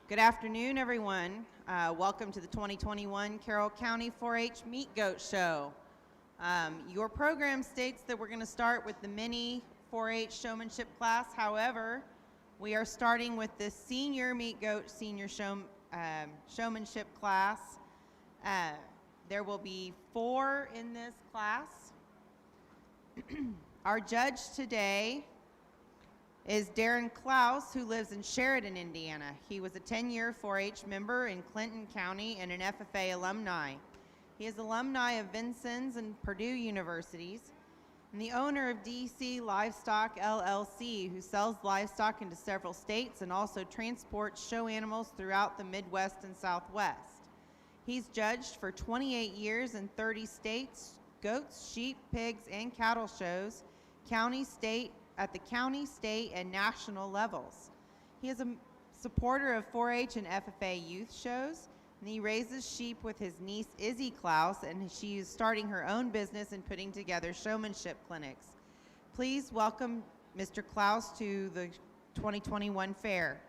Good afternoon, everyone. Welcome to the 2021 Carroll County 4-H Meat Goat Show. Your program states that we're going to start with the mini 4-H showmanship class. However, we are starting with the senior meat goat senior showmanship class. There will be 4 in this class. Our judge today is Darren Klaus, who lives in Sheridan, Indiana. He was a 10-year 4-H member in Clinton County and an FFA alumni. He is alumni of Vincennes and Purdue Universities, and the owner of DC Livestock LLC, who sells livestock into several states and also transports show animals throughout the Midwest and Southwest. He's judged for 28 years in 30 states, goats, sheep, pigs, and cattle shows, at the county, state, and national levels. He is a supporter of 4-H and FFA youth shows, and he raises sheep with his niece Izzy Klaus, and she is starting her own business and putting together showmanship clinics. Please welcome Mr. Klaus to the 2021 fair.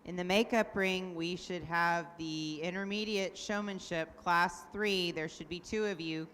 In the makeup ring, we should have the intermediate showmanship, class 3. There should be 2 of you.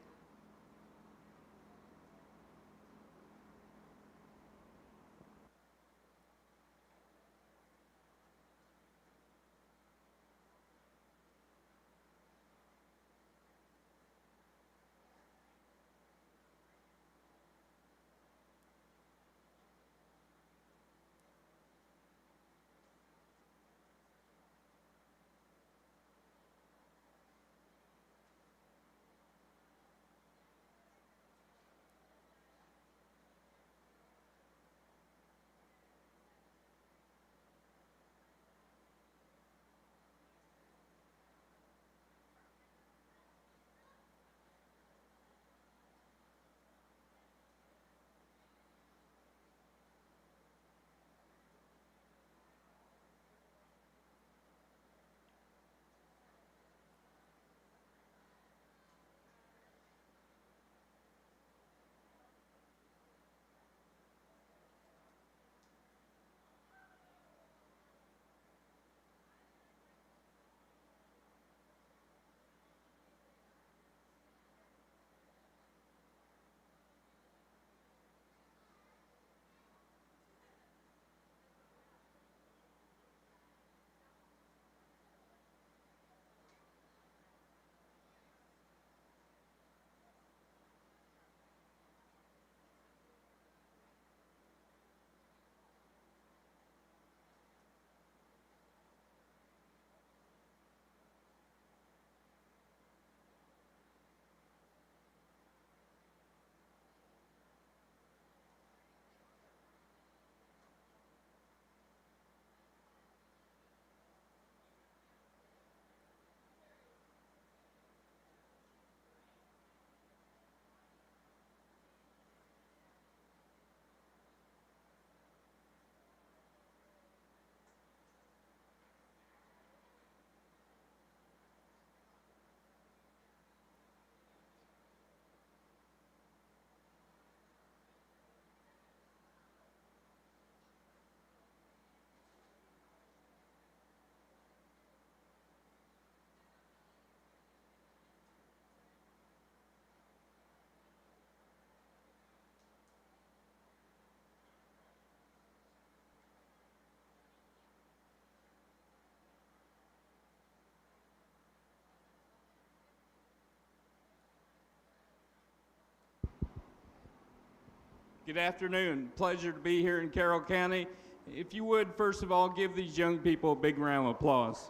Good afternoon. Pleasure to be here in Carroll County. If you would, first of all, give these young people a big round of applause.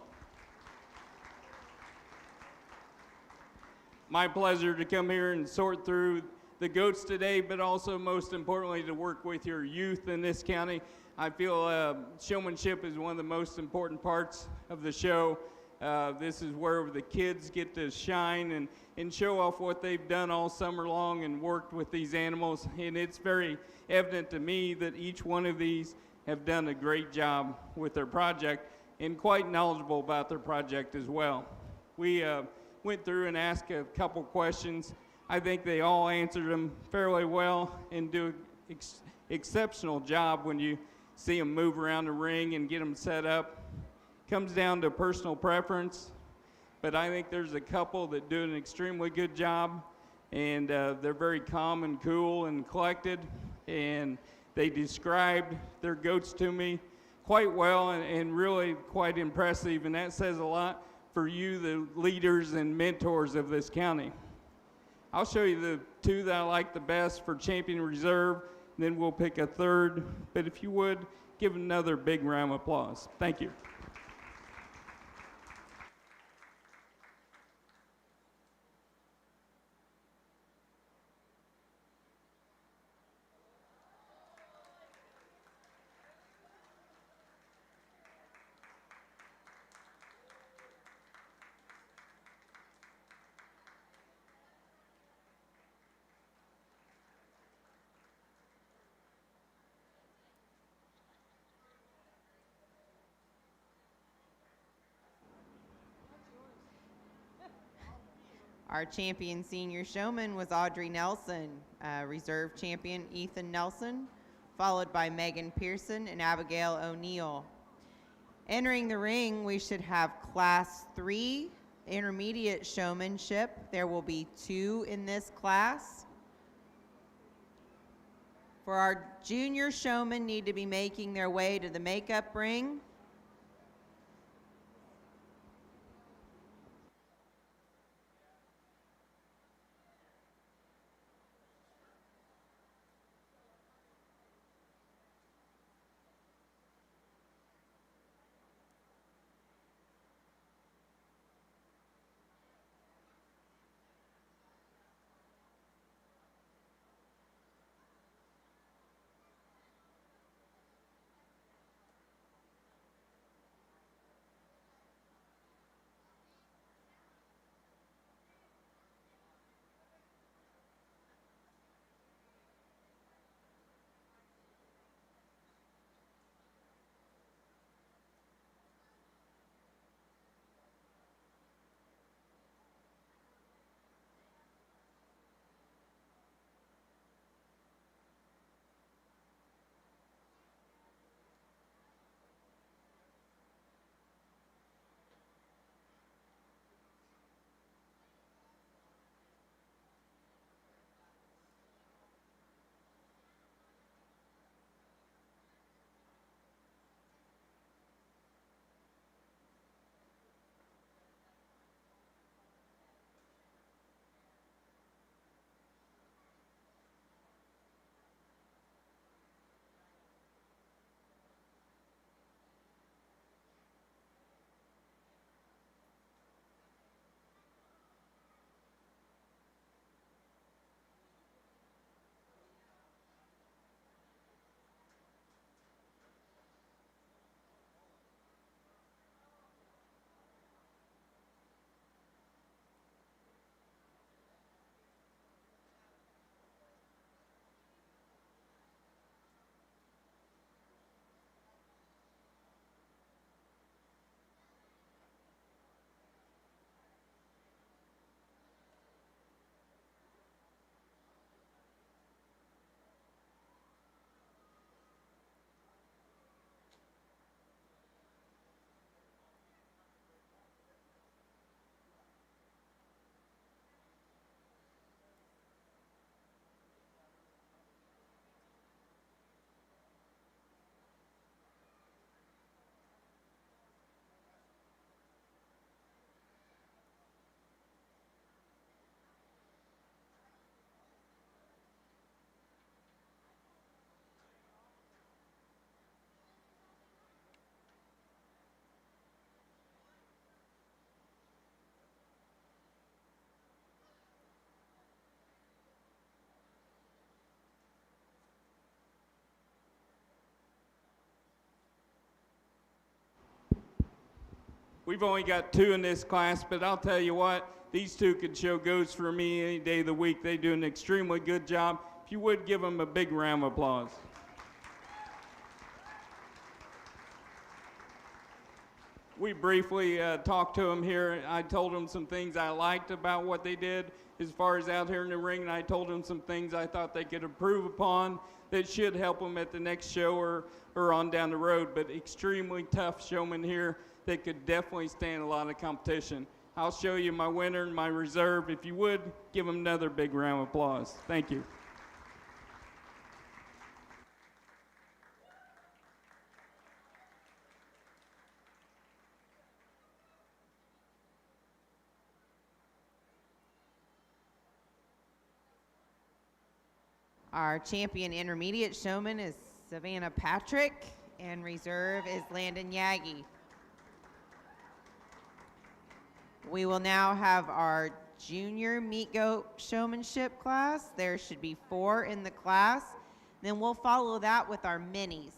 My pleasure to come here and sort through the goats today, but also most importantly to work with your youth in this county. I feel showmanship is one of the most important parts of the show. This is where the kids get to shine and show off what they've done all summer long and worked with these animals. And it's very evident to me that each one of these have done a great job with their project and quite knowledgeable about their project as well. We went through and asked a couple questions. I think they all answered them fairly well and do an exceptional job when you see them move around the ring and get them set up. Comes down to personal preference, but I think there's a couple that do an extremely good job, and they're very calm and cool and collected, and they described their goats to me quite well and really quite impressive, and that says a lot for you, the leaders and mentors of this county. I'll show you the 2 that I like the best for Champion Reserve, then we'll pick a third, but if you would, give another big round of applause. Thank you. Our champion senior showman was Audrey Nelson, reserve champion Ethan Nelson, followed by Megan Pearson and Abigail O'Neill. Entering the ring, we should have Class 3 intermediate showmanship. There will be 2 in this class. For our junior showmen need to be making their way to the makeup ring. We've only got 2 in this class, but I'll tell you what, these 2 could show goats for me any day of the week. They do an extremely good job. If you would give them a big round of applause. We briefly talked to them here. I told them some things I liked about what they did as far as out here in the ring, and I told them some things I thought they could improve upon that should help them at the next show or on down the road. But extremely tough showmen here that could definitely stand a lot of competition. I'll show you my winner and my reserve. If you would, give them another big round of applause. Thank you. Our champion intermediate showman is Savannah Patrick, and reserve is Landon Yagi. We will now have our junior meat goat showmanship class. There should be 4 in the class. Then we'll follow that with our minis.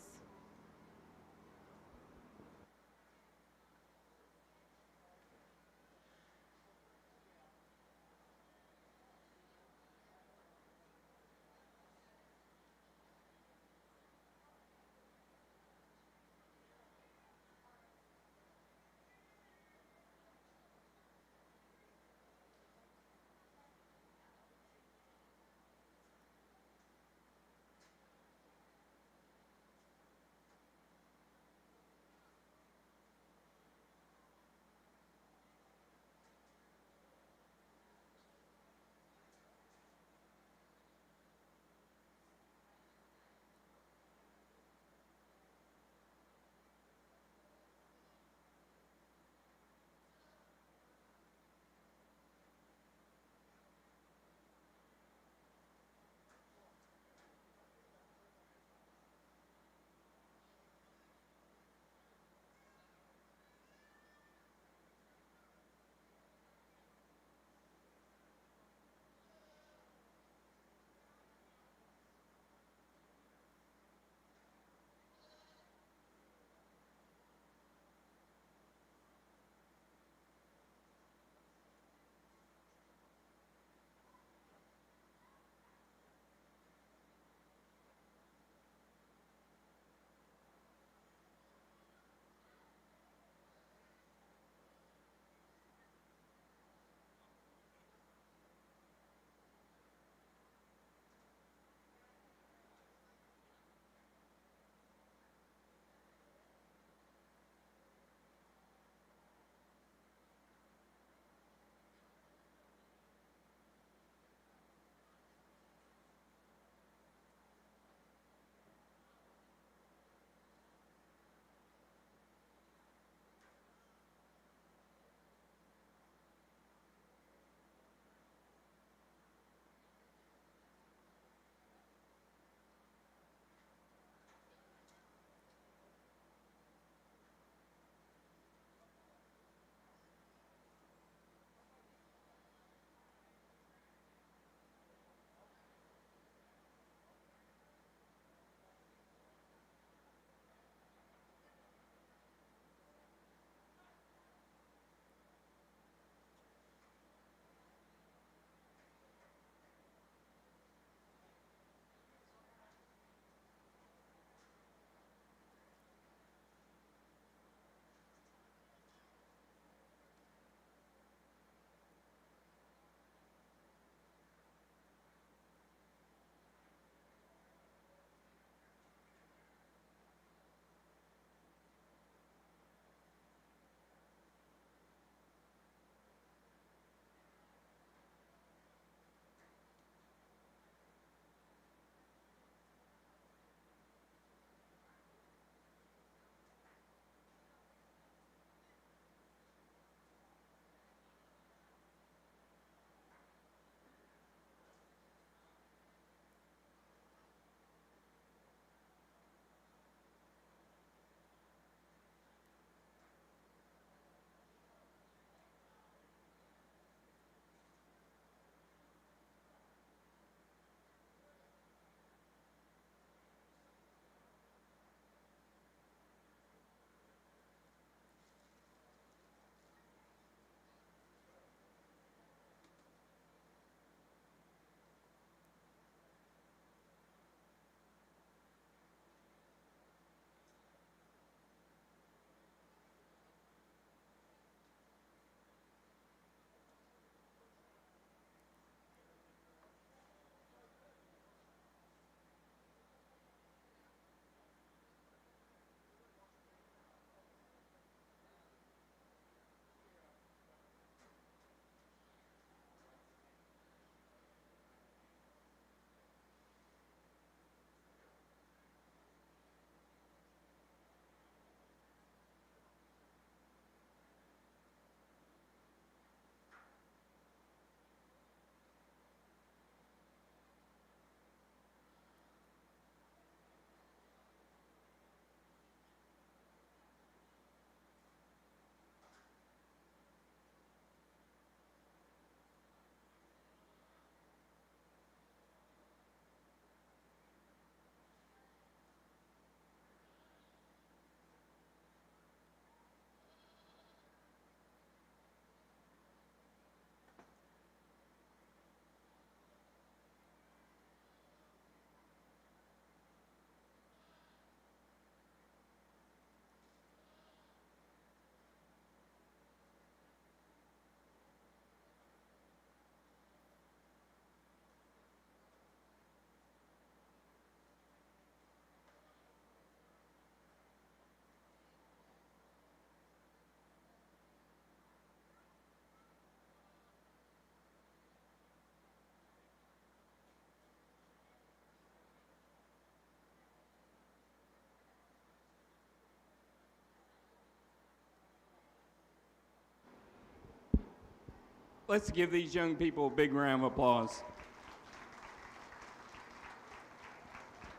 let's give these young people a big round of applause.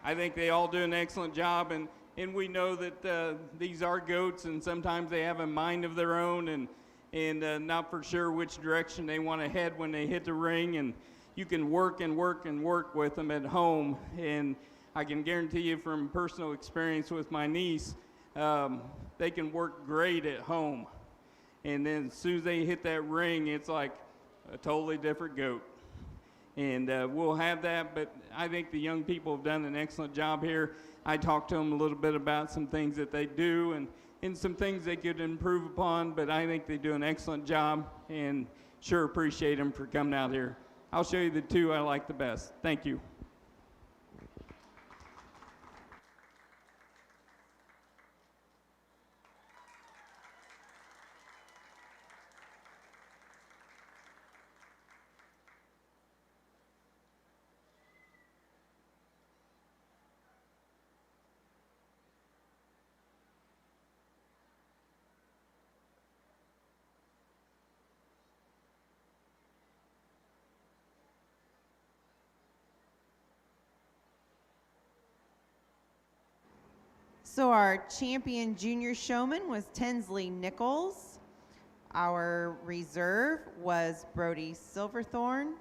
I think they all do an excellent job, and we know that these are goats, and sometimes they have a mind of their own, and not for sure which direction they want to head when they hit the ring. And you can work and work and work with them at home, and I can guarantee you from personal experience with my niece, they can work great at home. And then as soon as they hit that ring, it's like a totally different goat. And we'll have that, but I think the young people have done an excellent job here. I talked to them a little bit about some things that they do and some things they could improve upon, but I think they do an excellent job, and sure appreciate them for coming out here. I'll show you the two I like the best. Thank you. So our champion junior showman was Tinsley Nichols. Our reserve was Brody Silverthorne,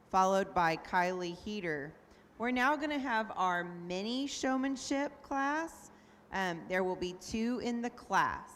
followed by Kylie Heater. We're now going to have our mini showmanship class. There will be 2 in the class.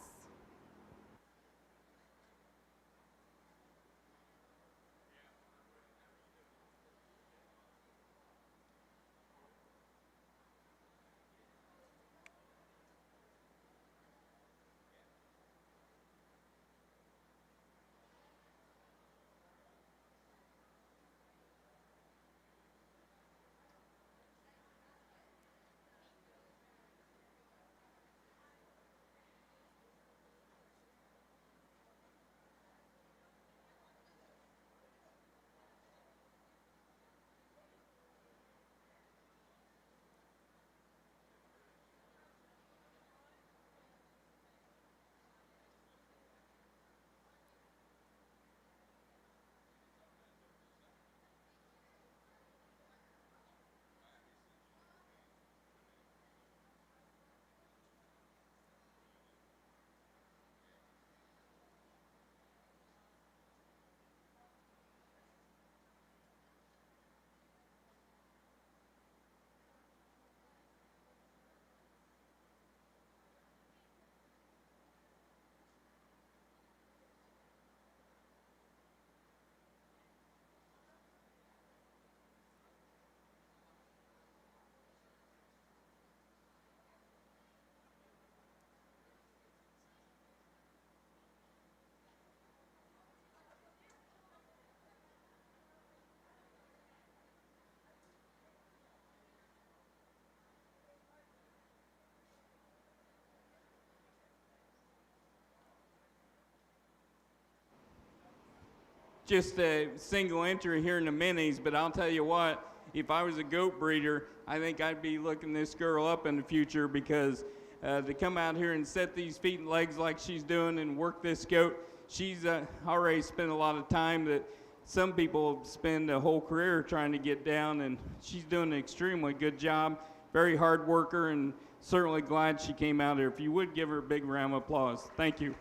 Just a single entry here in the minis, but I'll tell you what, if I was a goat breeder, I think I'd be looking this girl up in the future, because to come out here and set these feet and legs like she's doing and work this goat, she's already spent a lot of time that some people spend a whole career trying to get down, and she's doing an extremely good job, very hard worker, and certainly glad she came out here. If you would give her a big round of applause. Thank you.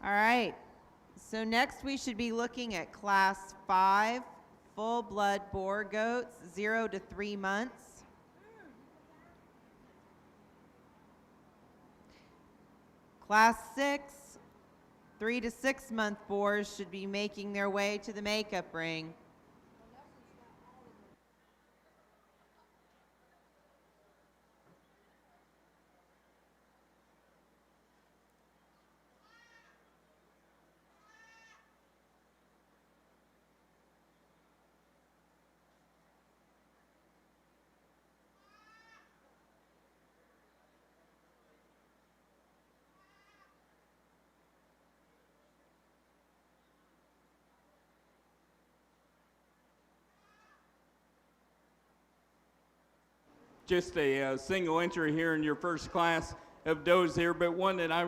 All right, so next we should be looking at Class 5, full-blood boar goats, 0 to 3 months. Class 6, 3 to 6 month boars should be making their way to the makeup ring. Just a single entry here in your first class of does here, but one that I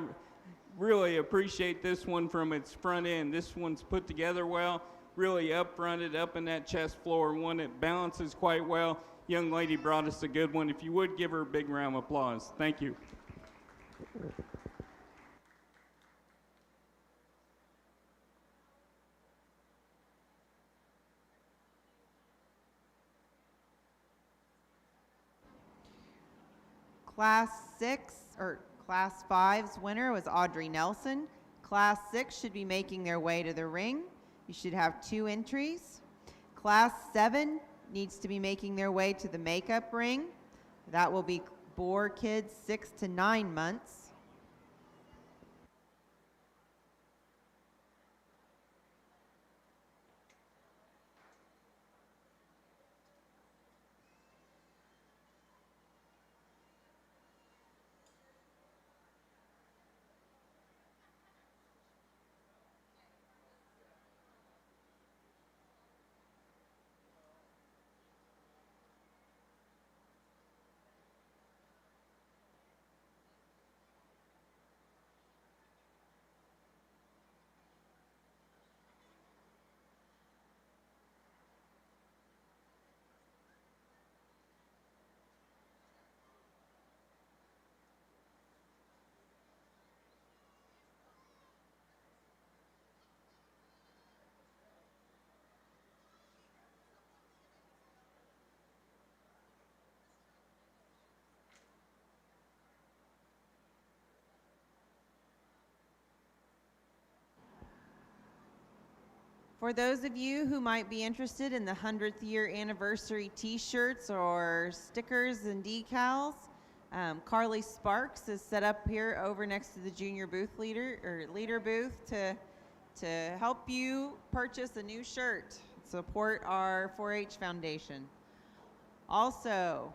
really appreciate this one from its front end. This one's put together well, really up-fronted, up in that chest floor, one that balances quite well. Young lady brought us a good one. If you would give her a big round of applause. Thank you. Class 6 or Class 5's winner was Audrey Nelson. Class 6 should be making their way to the ring. You should have 2 entries. Class 7 needs to be making their way to the makeup ring. That will be Boer kids 6 to 9 months. For those of you who might be interested in the 100th year anniversary t-shirts or stickers and decals, Carly Sparks is set up here over next to the junior booth leader booth to help you purchase a new shirt, support our 4-H Foundation. Also,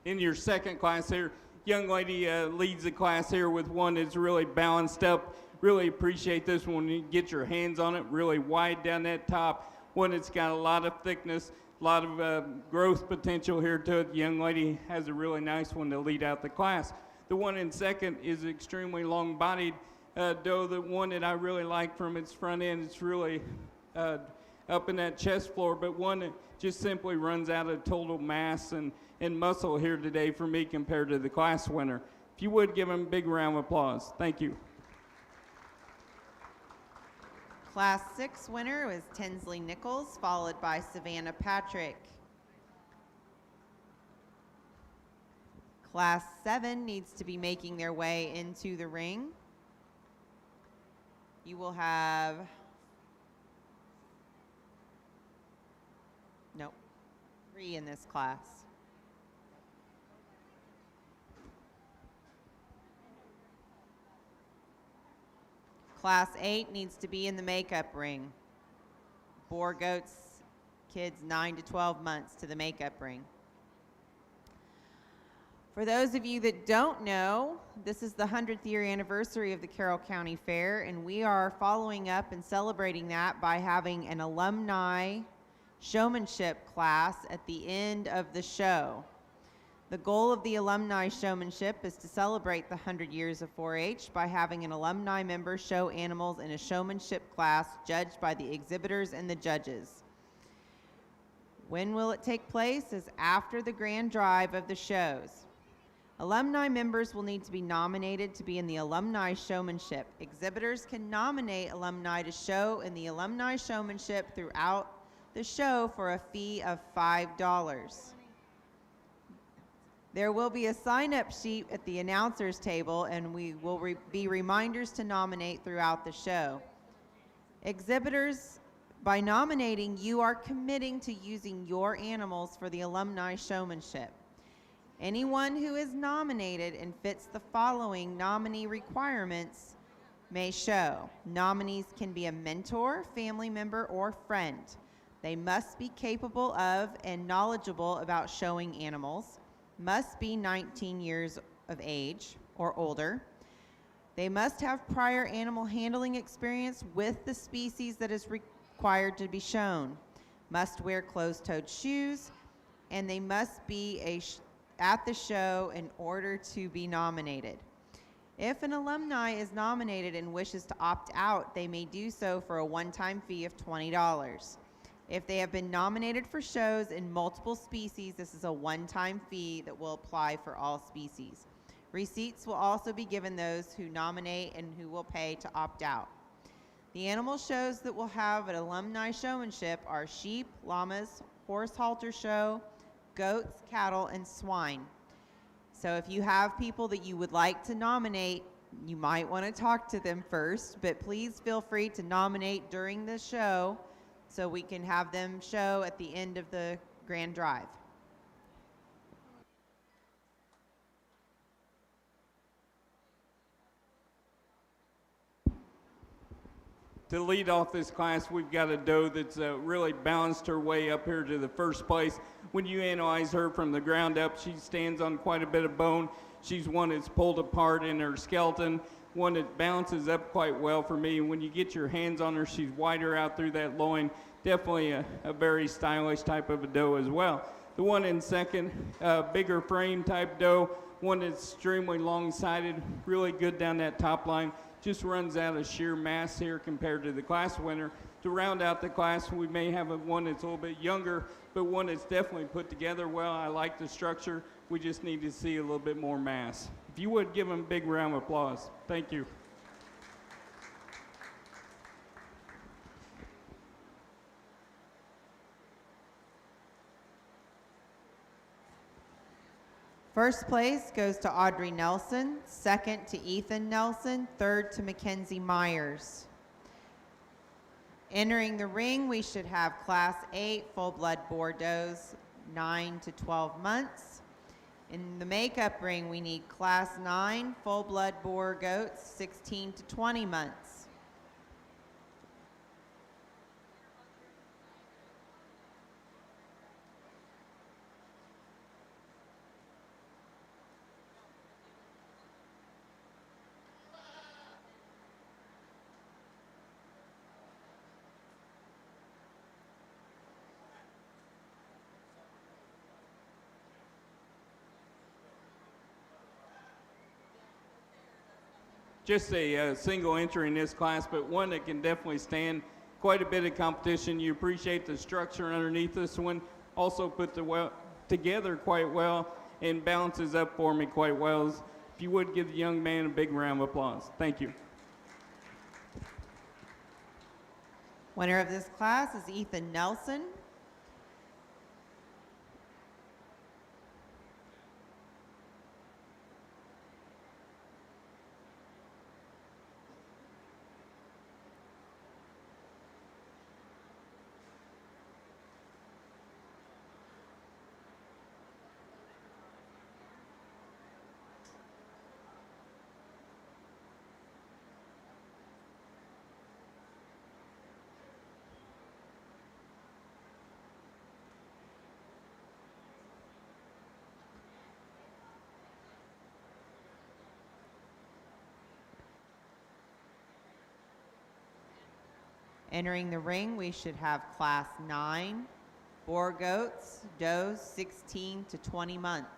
In your second class here, young lady leads the class here with one that's really balanced up. Really appreciate this one. You get your hands on it, really wide down that top. One that's got a lot of thickness, a lot of growth potential here to it. The young lady has a really nice one to lead out the class. The one in second is extremely long-bodied, though the one that I really like from its front end, it's really up in that chest floor, but one that just simply runs out of total mass and muscle here today for me compared to the class winner. If you would give him a big round of applause. Thank you. Class 6 winner was Tinsley Nichols, followed by Savannah Patrick. Class 7 needs to be making their way into the ring. You will have 3 in this class. Class 8 needs to be in the makeup ring. Boer goats, kids 9 to 12 months to the makeup ring. For those of you that don't know, this is the 100th year anniversary of the Carroll County Fair, and we are following up and celebrating that by having an alumni showmanship class at the end of the show. The goal of the alumni showmanship is to celebrate the 100 years of 4-H by having an alumni member show animals in a showmanship class judged by the exhibitors and the judges. When will it take place? Is after the grand drive of the shows. Alumni members will need to be nominated to be in the alumni showmanship. Exhibitors can nominate alumni to show in the alumni showmanship throughout the show for a fee of $5. There will be a sign-up sheet at the announcer's table, and we will be reminders to nominate throughout the show. Exhibitors, by nominating, you are committing to using your animals for the alumni showmanship. Anyone who is nominated and fits the following nominee requirements may show. Nominees can be a mentor, family member, or friend. They must be capable of and knowledgeable about showing animals, must be 19 years of age or older. They must have prior animal handling experience with the species that is required to be shown, must wear closed-toed shoes, and they must be at the show in order to be nominated. If an alumni is nominated and wishes to opt out, they may do so for a one-time fee of $20. If they have been nominated for shows in multiple species, this is a one-time fee that will apply for all species. Receipts will also be given those who nominate and who will pay to opt out. The animal shows that will have an alumni showmanship are sheep, llamas, horse halter show, goats, cattle, and swine. So if you have people that you would like to nominate, you might want to talk to them first, but please feel free to nominate during the show so we can have them show at the end of the grand drive. To lead off this class, we've got a doe that's really balanced her way up here to the first place. When you analyze her from the ground up, she stands on quite a bit of bone. She's one that's pulled apart in her skeleton, one that balances up quite well for me. When you get your hands on her, she's wider out through that loin. Definitely a very stylish type of a doe as well. The one in second, bigger frame type doe, one that's extremely long-sided, really good down that top line. Just runs out of sheer mass here compared to the class winner. To round out the class, we may have one that's a little bit younger, but one that's definitely put together well. I like the structure. We just need to see a little bit more mass. If you would give them a big round of applause. Thank you. First place goes to Audrey Nelson, second to Ethan Nelson, third to Mackenzie Myers. Entering the ring, we should have Class 8 full-blood Bordeaux, 9 to 12 months. In the makeup ring, we need Class 9 full-blood Boer goats, 16 to 20 months. Just a single entry in this class, but one that can definitely stand quite a bit of competition. You appreciate the structure underneath this one. Also put together quite well and balances up for me quite well. If you would give the young man a big round of applause. Thank you. Winner of this class is Ethan Nelson. Entering the ring, we should have Class 9 Boer goats, does 16 to 20 months.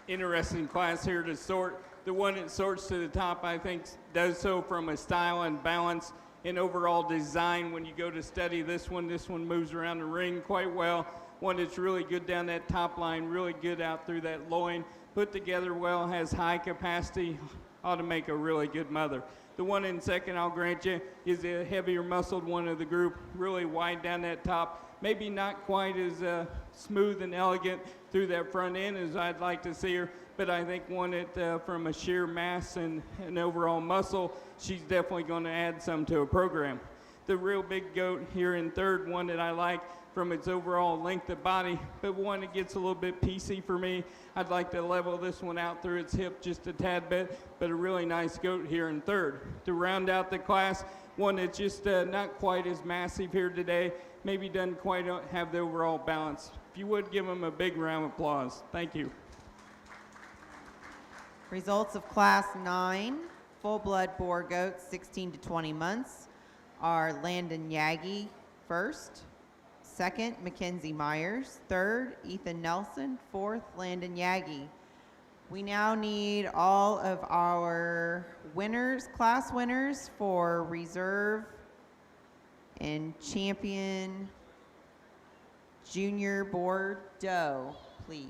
interesting class here to sort. The one that sorts to the top, I think, does so from a style and balance and overall design. When you go to study this one moves around the ring quite well. One that's really good down that top line, really good out through that loin, put together well, has high capacity, ought to make a really good mother. The one in second, I'll grant you, is a heavier muscled one of the group, really wide down that top, maybe not quite as smooth and elegant through that front end as I'd like to see her, but I think one that from a sheer mass and overall muscle, she's definitely going to add some to a program. The real big goat here in third, one that I like from its overall length of body, but one that gets a little bit piecey for me. I'd like to level this one out through its hip just a tad bit, but a really nice goat here in third. To round out the class, one that's just not quite as massive here today, maybe doesn't quite have the overall balance. If you would, give them a big round of applause. Thank you. Results of Class 9, full-blood boar goats 16 to 20 months are Landon Yagi first, second, Mackenzie Myers, third, Ethan Nelson, fourth, Landon Yagi. We now need all of our winners, class winners for reserve and champion junior boar doe, please.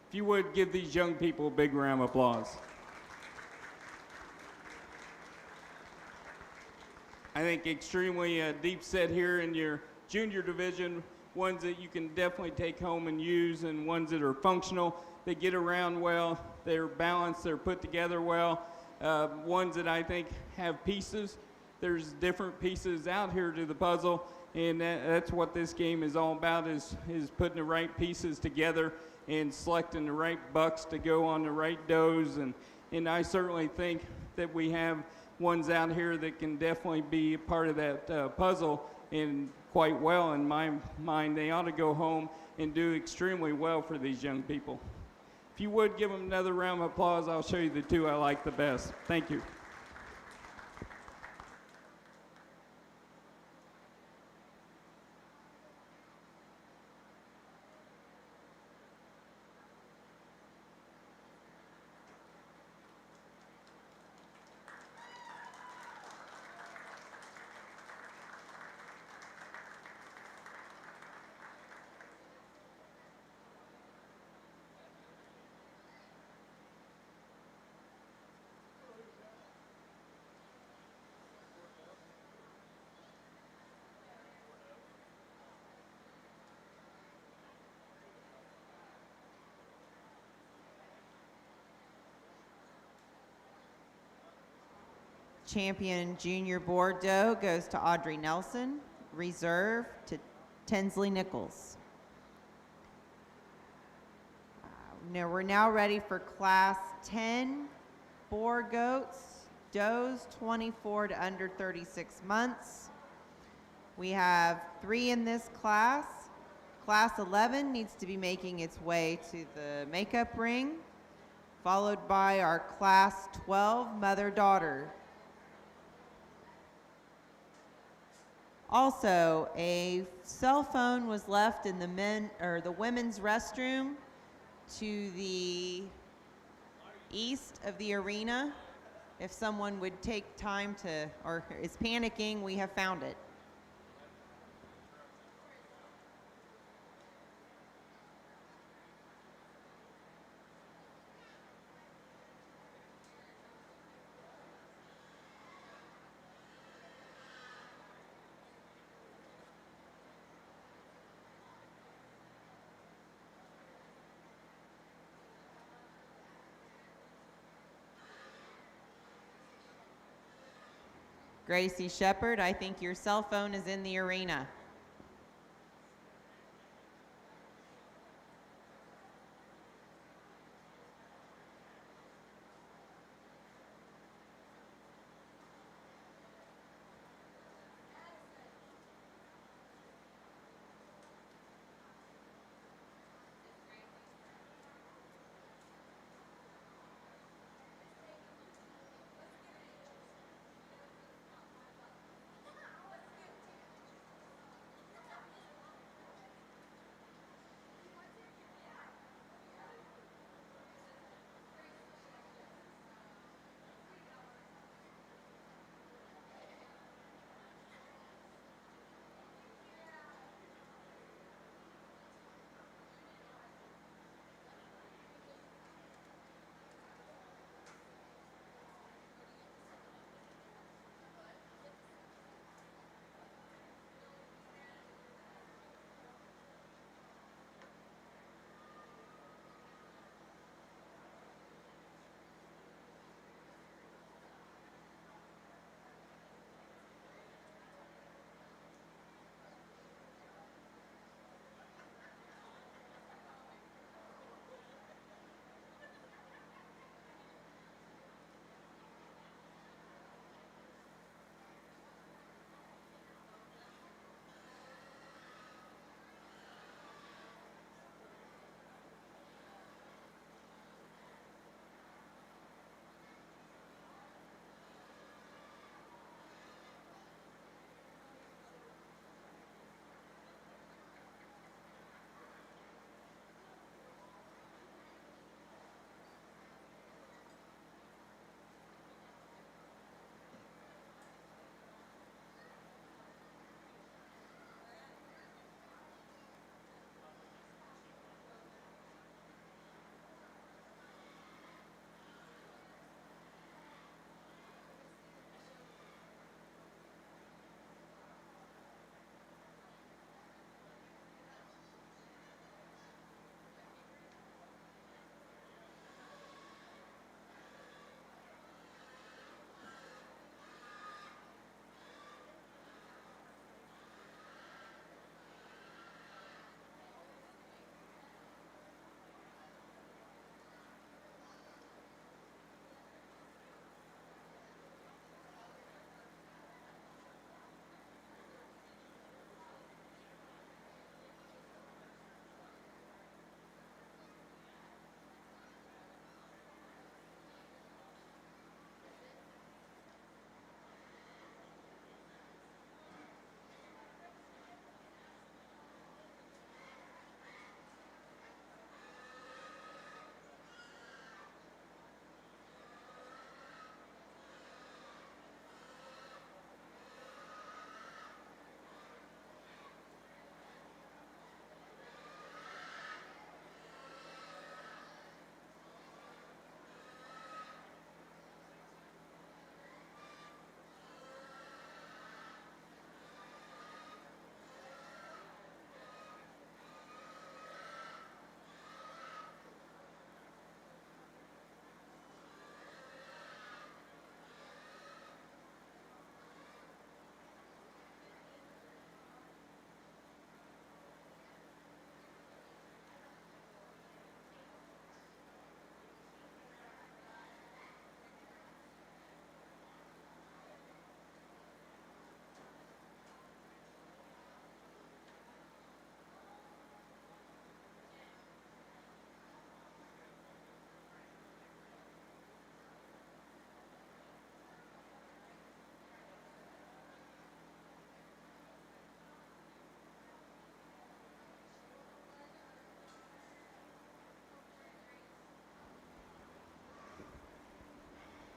If you would, give these young people a big round of applause. think, extremely deep set here in your junior division, ones that you can definitely take home and use, and ones that are functional. They get around well, they're balanced, they're put together well. Ones that I think have pieces. There's different pieces out here to the puzzle, and that's what this game is all about, is putting the right pieces together and selecting the right bucks to go on the right does. And I certainly think that we have ones out here that can definitely be part of that puzzle, and quite well in my mind. They ought to go home and do extremely well for these young people. If you would give them another round of applause, I'll show you the two I like the best. Thank you. Champion Junior Bordeaux goes to Audrey Nelson. Reserve to Tinsley Nichols. Now we're now ready for Class 10 Boar Goats, does 24 to under 36 months. We have 3 in this class. Class 11 needs to be making its way to the makeup ring, followed by our Class 12 mother-daughter. Also, a cell phone was left in the women's restroom to the east of the arena. If someone would take time to, or is panicking, we have found it. Gracie Shepard, I think your cell phone is in the arena.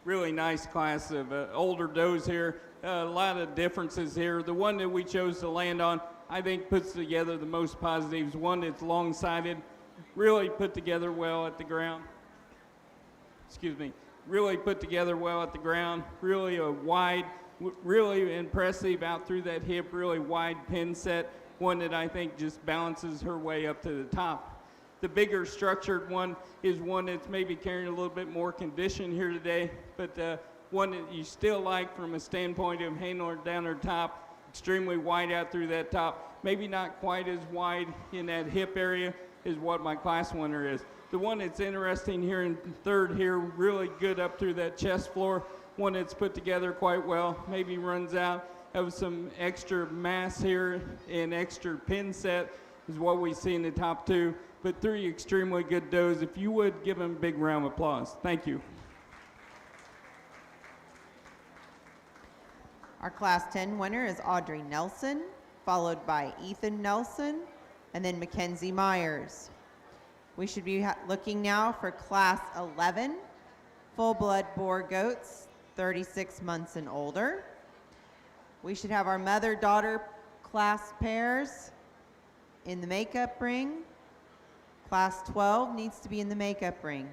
really nice class of older does here. A lot of differences here. The one that we chose to land on, I think, puts together the most positives. One that's long-sided, really put together well at the ground. Excuse me. Really put together well at the ground. Really a wide, really impressive out through that hip, really wide pin set. One that I think just balances her way up to the top. The bigger structured one is one that's maybe carrying a little bit more condition here today, but one that you still like from a standpoint of handling her down her top, extremely wide out through that top, maybe not quite as wide in that hip area as what my class winner is. The one that's interesting here in third here, really good up through that chest floor, one that's put together quite well, maybe runs out of some extra mass here and extra pin set is what we see in the top two. But three extremely good does. If you would, give them a big round of applause. Thank you. Our Class 10 winner is Audrey Nelson, followed by Ethan Nelson, and then Mackenzie Myers. We should be looking now for Class 11, full-blood boar goats, 36 months and older. We should have our mother-daughter class pairs in the makeup ring. Class 12 needs to be in the makeup ring.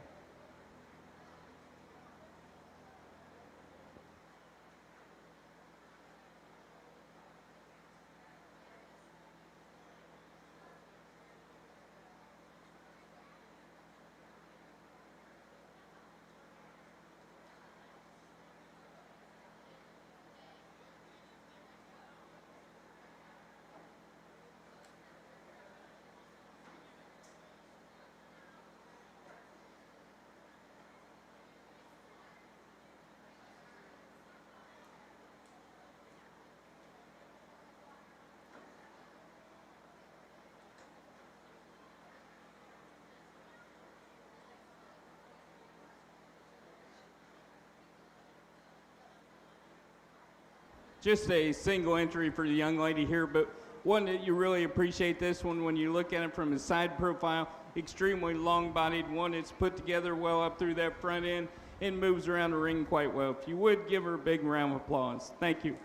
Just a single entry for the young lady here, but one that you really appreciate this one when you look at it from a side profile, extremely long-bodied, one that's put together well up through that front end and moves around the ring quite well. If you would, give her a big round of applause. Thank you.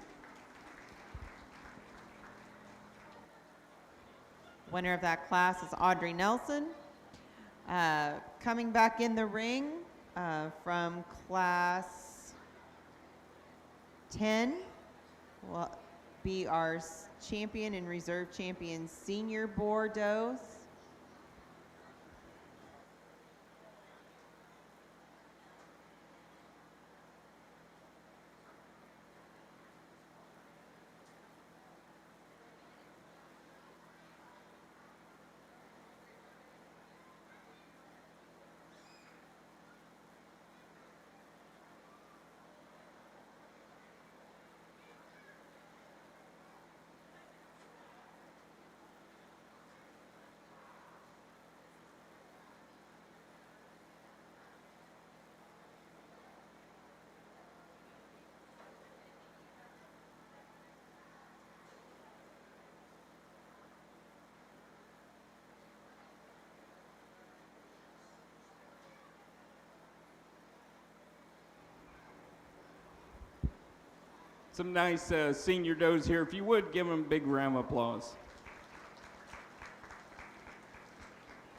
Winner of that class is Audrey Nelson. Coming back in the ring from Class 10 will be our champion and reserve champion senior boar does. Some nice senior does here. If you would, give them a big round of applause.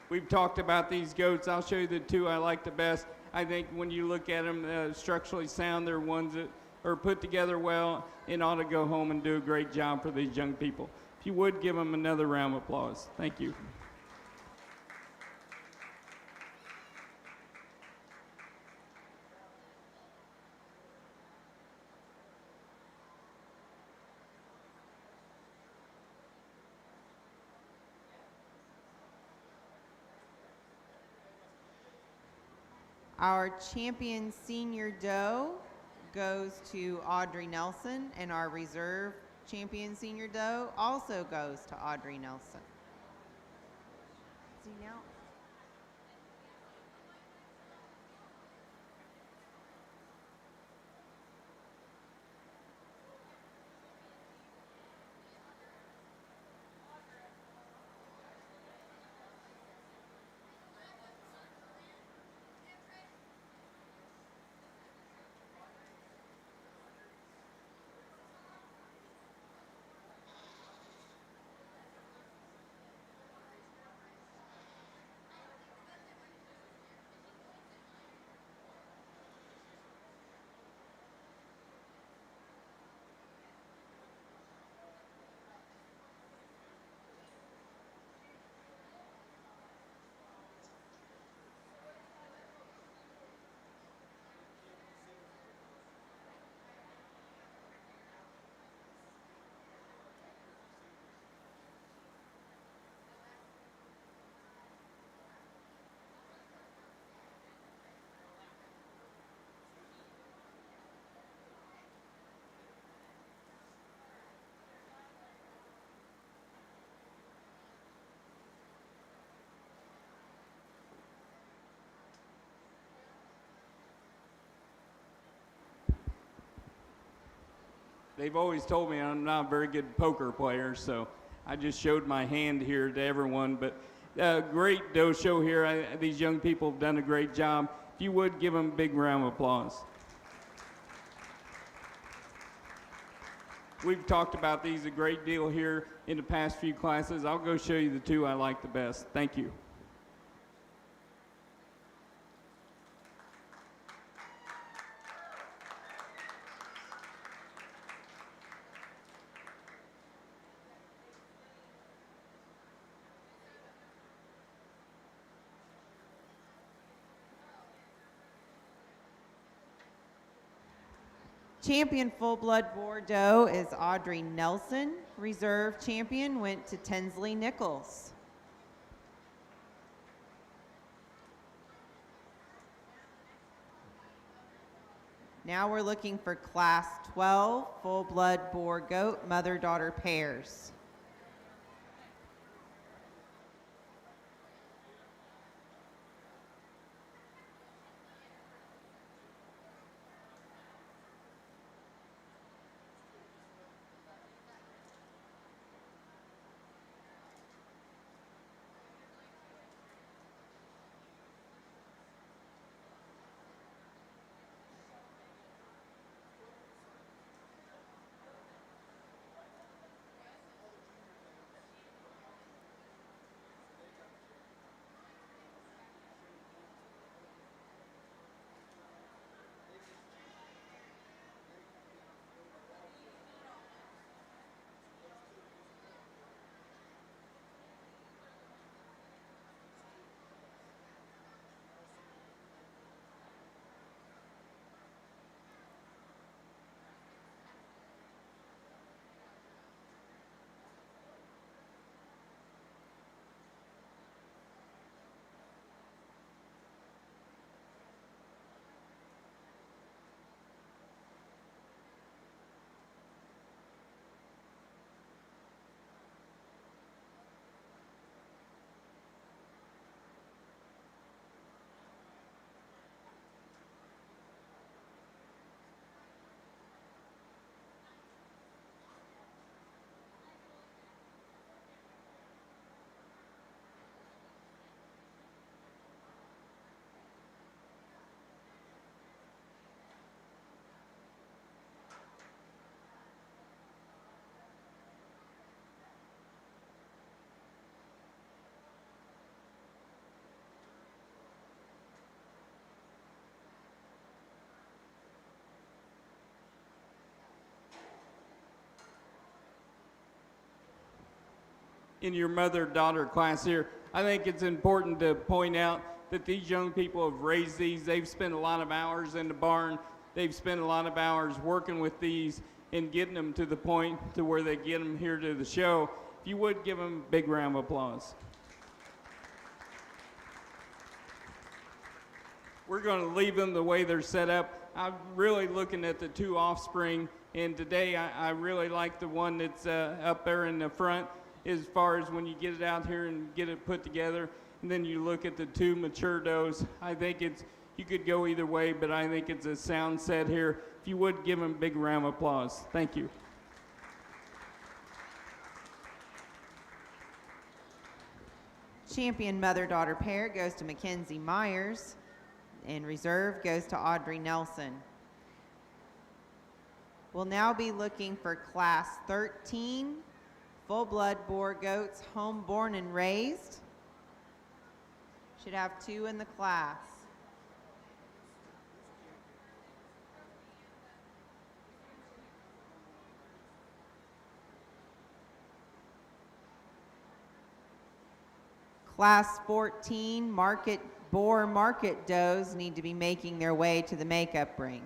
We've talked about these goats. I'll show you the two I like the best. I think when you look at them, structurally sound, they're ones that are put together well and ought to go home and do a great job for these young people. If you would, give them another round of applause. Thank you. Our champion senior doe goes to Audrey Nelson, and our reserve champion senior doe also goes to Audrey Nelson. See now? they've always told me I'm not a very good poker player, so I just showed my hand here to everyone. But great dough show here. These young people have done a great job. If you would, give them a big round of applause. We've talked about these a great deal here in the past few classes. I'll go show you the two I like the best. Thank you. Champion full-blood Bordeaux is Audrey Nelson. Reserve champion went to Tinsley Nichols. Now we're looking for Class 12 full-blood boar goat mother-daughter pairs. In your mother-daughter class here, I think it's important to point out that these young people have raised these. They've spent a lot of hours in the barn. They've spent a lot of hours working with these and getting them to the point to where they get them here to the show. If you would, give them a big round of applause. We're going to leave them the way they're set up. I'm really looking at the two offspring, and today I really like the one that's up there in the front, as far as when you get it out here and get it put together, and then you look at the two mature does. I think you could go either way, but I think it's a sound set here. If you would, give them a big round of applause. Thank you. Champion mother-daughter pair goes to Mackenzie Myers, and reserve goes to Audrey Nelson. We'll now be looking for Class 13 full-blood boar goats, home born and raised. Should have two in the class. Class 14 boar market does need to be making their way to the makeup ring.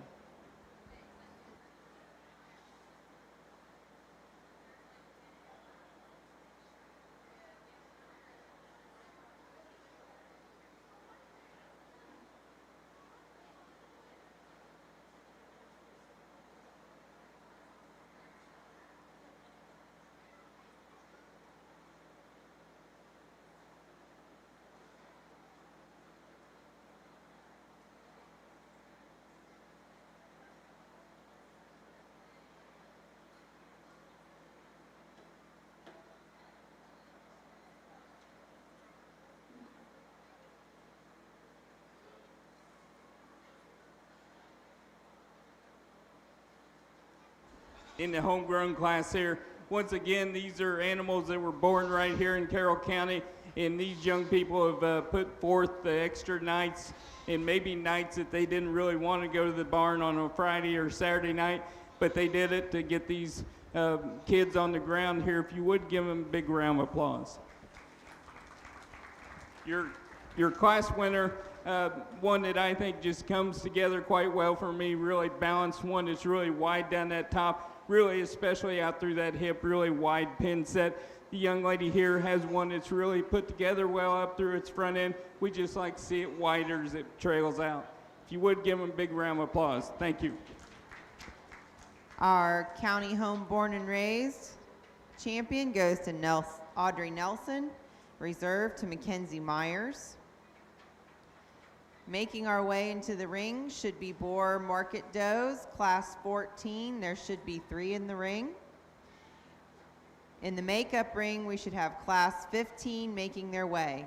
in the homegrown class here. Once again, these are animals that were born right here in Carroll County, and these young people have put forth the extra nights and maybe nights that they didn't really want to go to the barn on a Friday or Saturday night, but they did it to get these kids on the ground here. If you would give them a big round of applause. Your class winner, one that I think just comes together quite well for me, really balanced, one that's really wide down that top, really especially out through that hip, really wide pin set. The young lady here has one that's really put together well up through its front end. We just like to see it wider as it trails out. If you would give them a big round of applause. Thank you. Our county home born and raised champion goes to Audrey Nelson, reserve to Mackenzie Myers. Making our way into the ring should be Boer Market Does, class 14. There should be 3 in the ring. In the makeup ring, we should have class 15 making their way.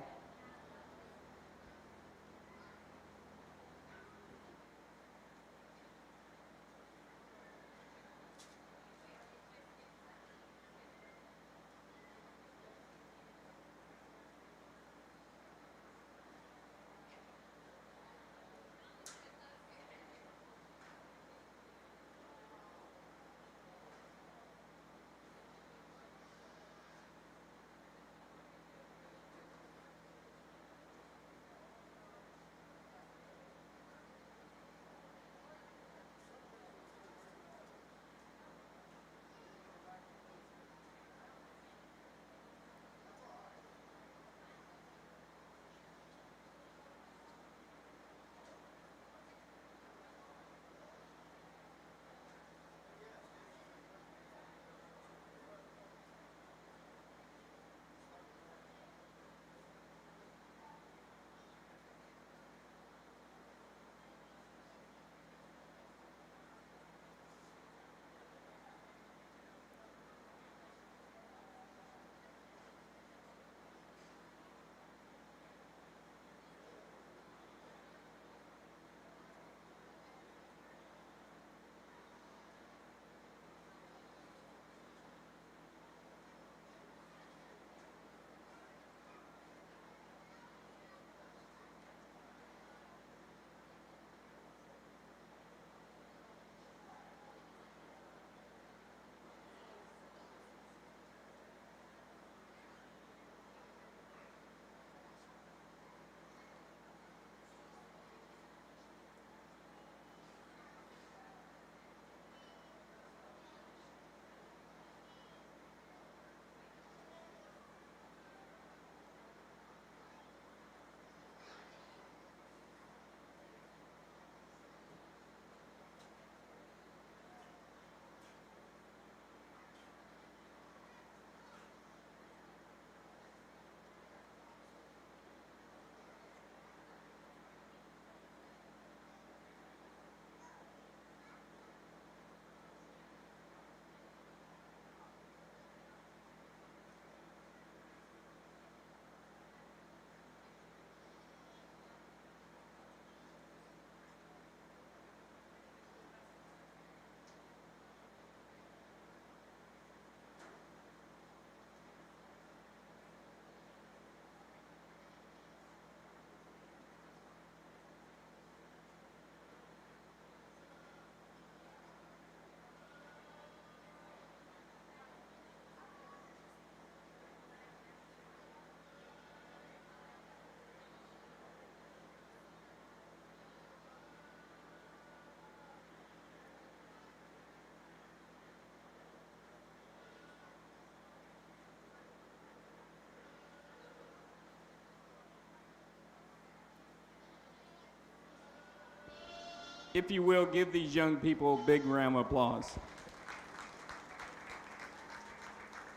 If you will, give these young people a big round of applause.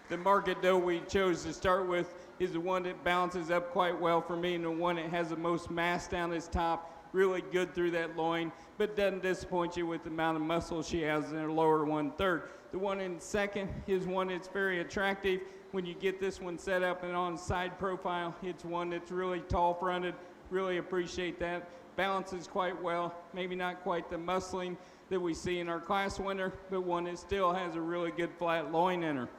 The market doe we chose to start with is the one that balances up quite well for me, and the one that has the most mass down its top, really good through that loin, but doesn't disappoint you with the amount of muscle she has in her lower 1/3. The one in second is one that's very attractive. When you get this one set up and on side profile, it's one that's really tall fronted. Really appreciate that. Balances quite well, maybe not quite the muscling that we see in our class winner, but one that still has a really good flat loin in her.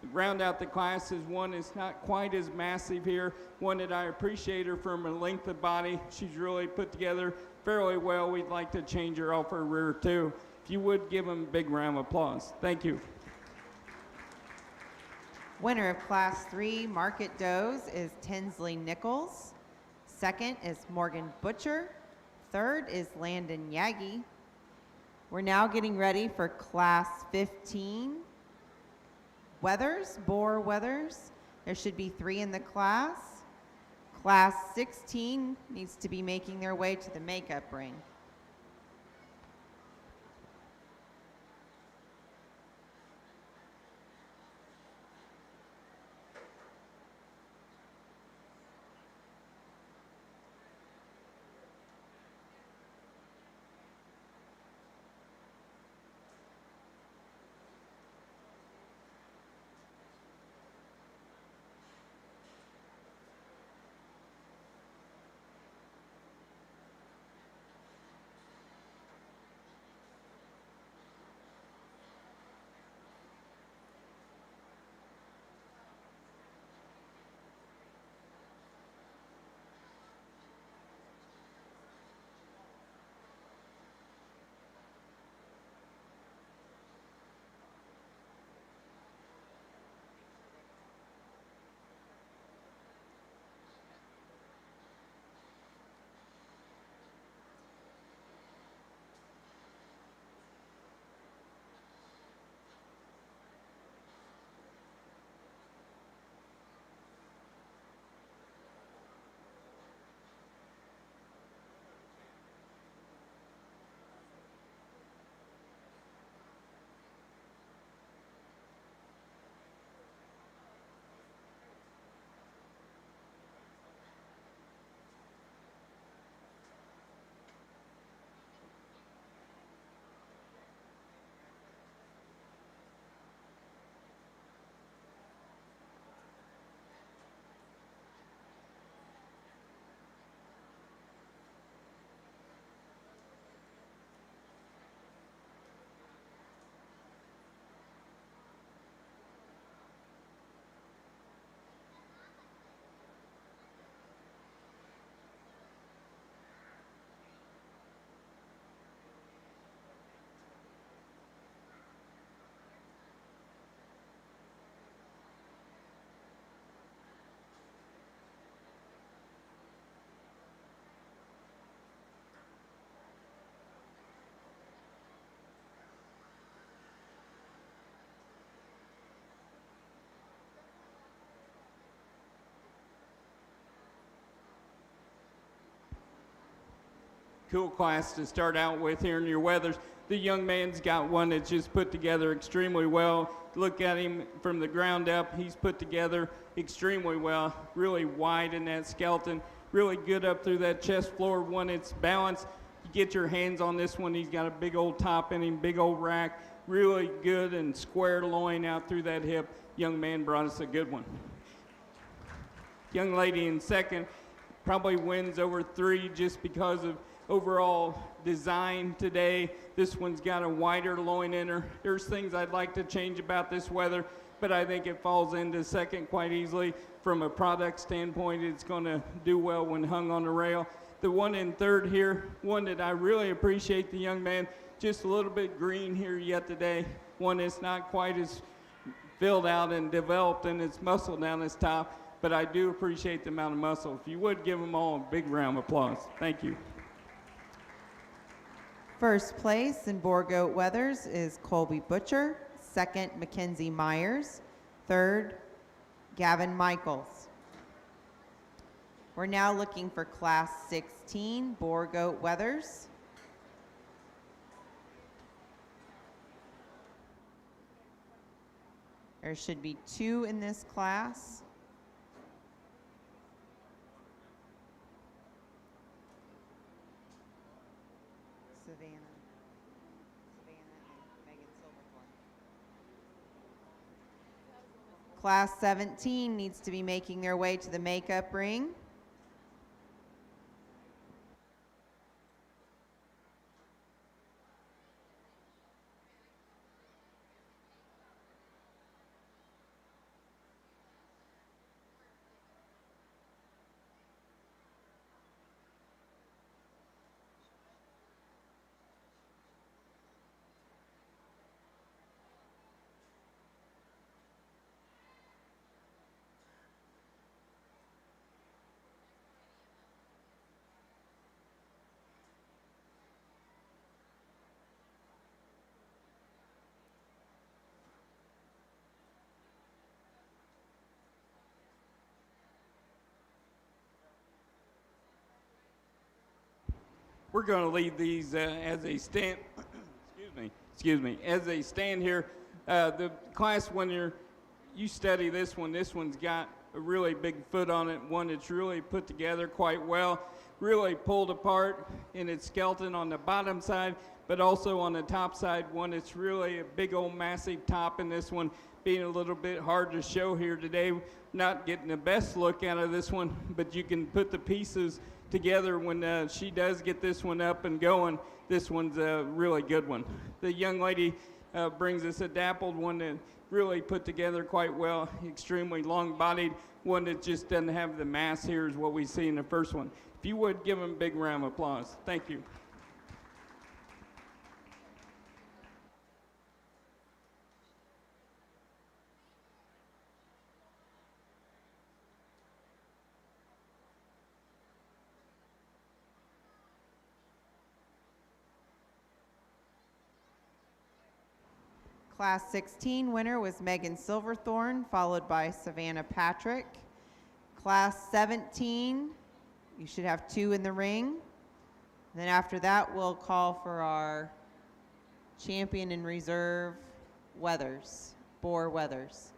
To round out the class is one that's not quite as massive here, one that I appreciate her from her length of body. She's really put together fairly well. We'd like to change her off her rear too. If you would give them a big round of applause. Thank you. Winner of Class 3 Market Does is Tinsley Nichols. Second is Morgan Butcher. Third is Landon Yagi. We're now getting ready for Class 15 Weathers, Boar Weathers. There should be 3 in the class. Class 16 needs to be making their way to the makeup ring. Cool class to start out with here in your Weathers. The young man's got one that's just put together extremely well. Look at him from the ground up. He's put together extremely well. Really wide in that skeleton. Really good up through that chest floor. One that's balanced. You get your hands on this one. He's got a big old top in him, big old rack. Really good and square loin out through that hip. Young man brought us a good one. Young lady in second probably wins over 3 just because of overall design today. This one's got a wider loin in her. There's things I'd like to change about this weather, but I think it falls into second quite easily. From a product standpoint, it's going to do well when hung on the rail. The one in third here, one that I really appreciate the young man, just a little bit green here yet today. One that's not quite as filled out and developed in its muscle down its top, but I do appreciate the amount of muscle. If you would give them all a big round of applause. Thank you. First place in Boar Goat Weathers is Colby Butcher. Second, Mackenzie Myers. Third, Gavin Michaels. We're now looking for Class 16 Boar Goat Weathers. There should be 2 in this class. Savannah and Megan Silverthorne. Class 17 needs to be making their way to the makeup ring. We're going to leave these as they stand. Excuse me, as they stand here. The class, when you study this one's got a really big foot on it, one that's really put together quite well, really pulled apart in its skeleton on the bottom side, but also on the top side, one that's really a big old massive top in this one, being a little bit hard to show here today. Not getting the best look out of this one, but you can put the pieces together when she does get this one up and going. This one's a really good one. The young lady brings us a dappled one that really put together quite well, extremely long-bodied, one that just doesn't have the mass here is what we see in the first one. If you would, give them a big round of applause. Thank you. Class 16 winner was Megan Silverthorne, followed by Savannah Patrick. Class 17, you should have 2 in the ring. Then after that, we'll call for our champion in reserve, Weathers, Boar Weathers.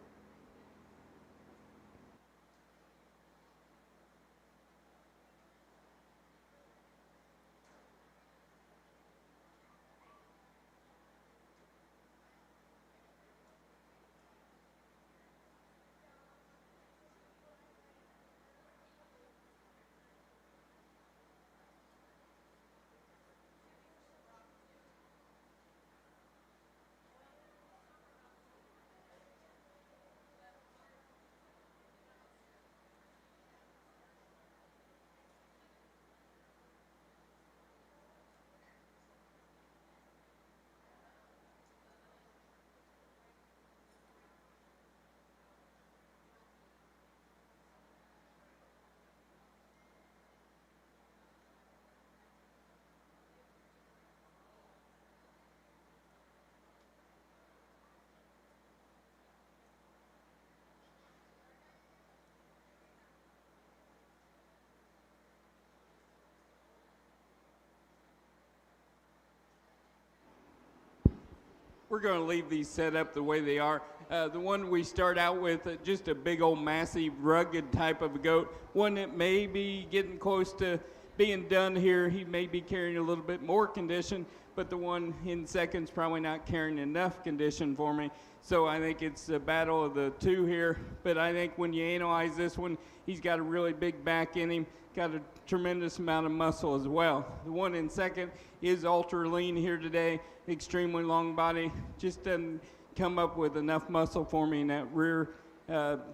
We're going to leave these set up the way they are. The one we start out with, just a big old massive rugged type of a goat, one that may be getting close to being done here. He may be carrying a little bit more condition, but the one in second's probably not carrying enough condition for me. So I think it's a battle of the two here, but I think when you analyze this one, he's got a really big back in him, got a tremendous amount of muscle as well. The one in second is ultra lean here today, extremely long body, just doesn't come up with enough muscle for me in that rear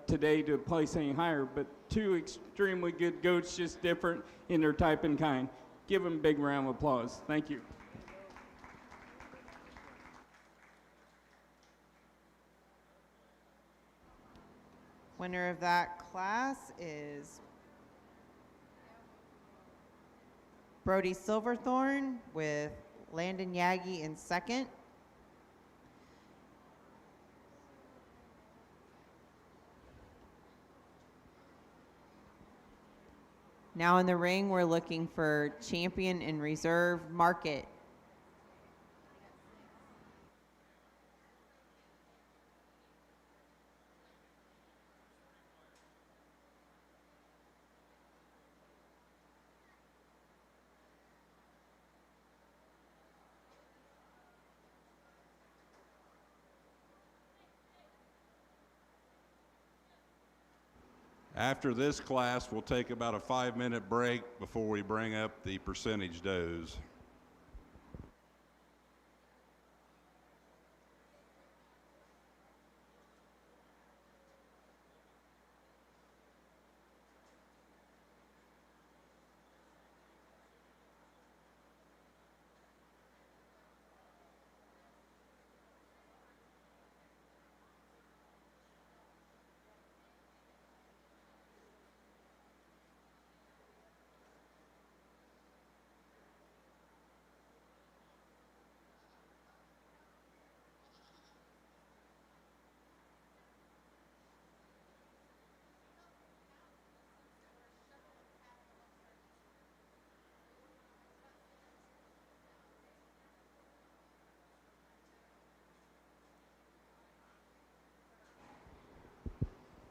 today to place any higher, but two extremely good goats, just different in their type and kind. Give them a big round of applause. Thank you. Winner of that class is Brody Silverthorne with Landon Yagi in second. Now in the ring, we're looking for champion in reserve, Market. After this class, we'll take about a 5-minute break before we bring up the percentage does.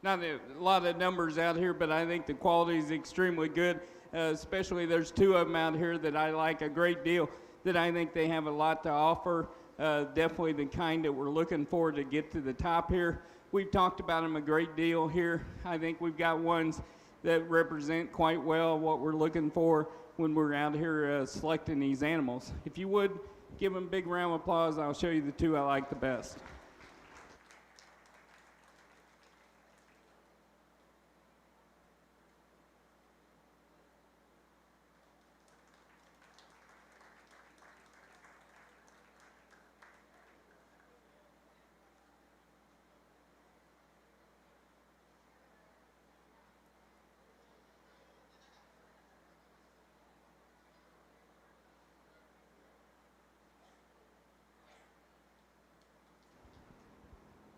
not a lot of numbers out here, but I think the quality is extremely good. Especially there's two of them out here that I like a great deal, that I think they have a lot to offer. Definitely the kind that we're looking for to get to the top here. We've talked about them a great deal here. I think we've got ones that represent quite well what we're looking for when we're out here selecting these animals. If you would, give them a big round of applause. I'll show you the two I like the best.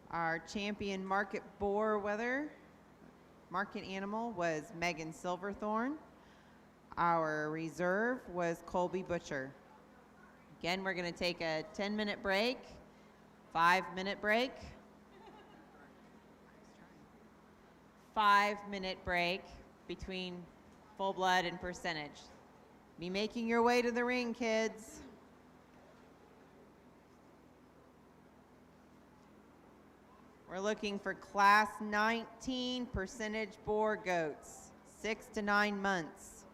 Our champion market market animal was Megan Silverthorne. Our reserve was Colby Butcher. Again, we're going to take a 10-minute break, 5-minute break, 5-minute break between full blood and percentage. Be making your way to the ring, kids. We're looking for class 19 percentage boar goats, 6 to 9 months.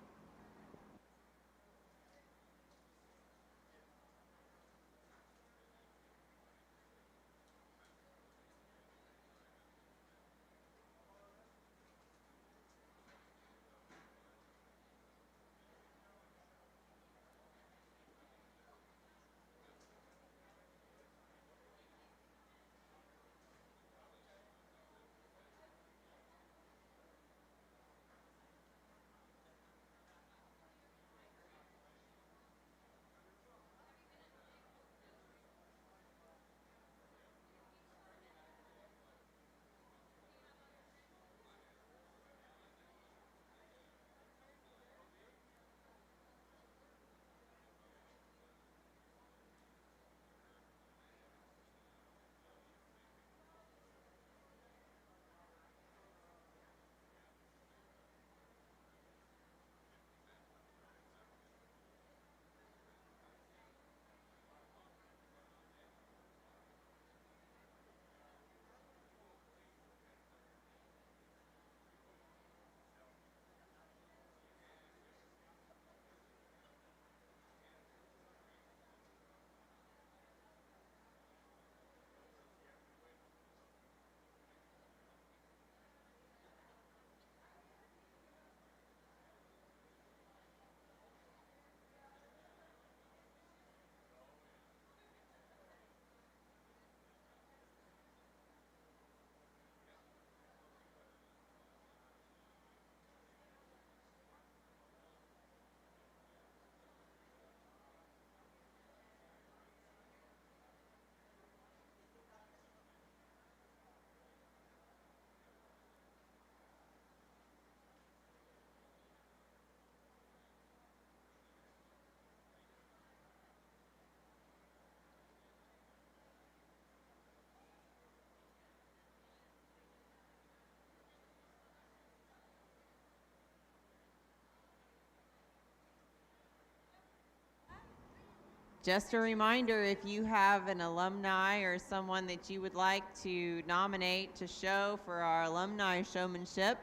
Just a reminder, if you have an alumni or someone that you would like to nominate to show for our alumni showmanship,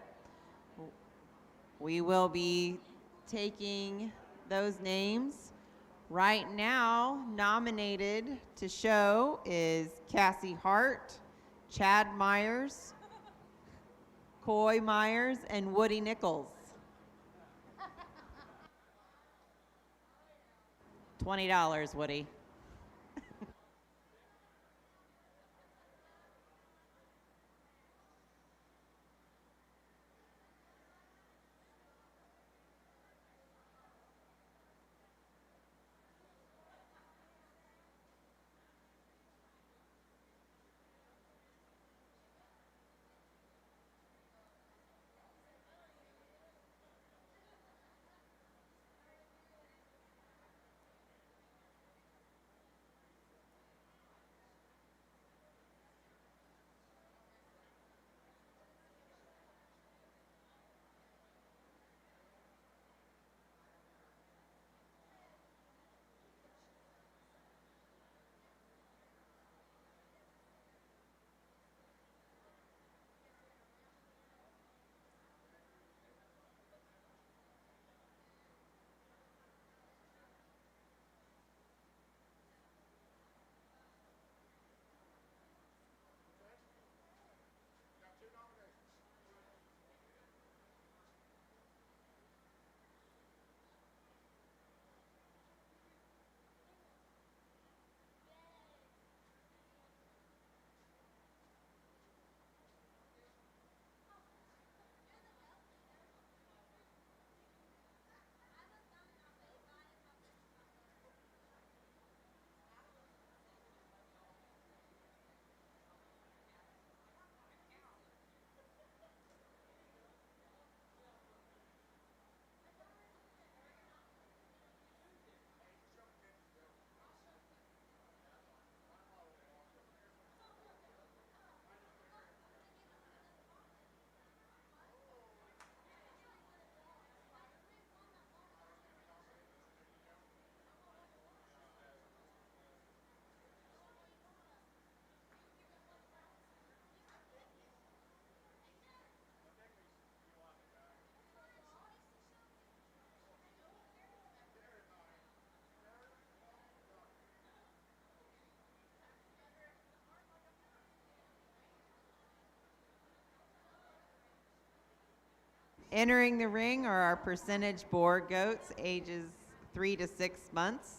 we will be taking those names. Right now, nominated to show is Cassie Hart, Chad Myers, Coy Myers, and Woody Nichols. $20, Woody. Entering the ring are our percentage boar goats ages 3 to 6 months.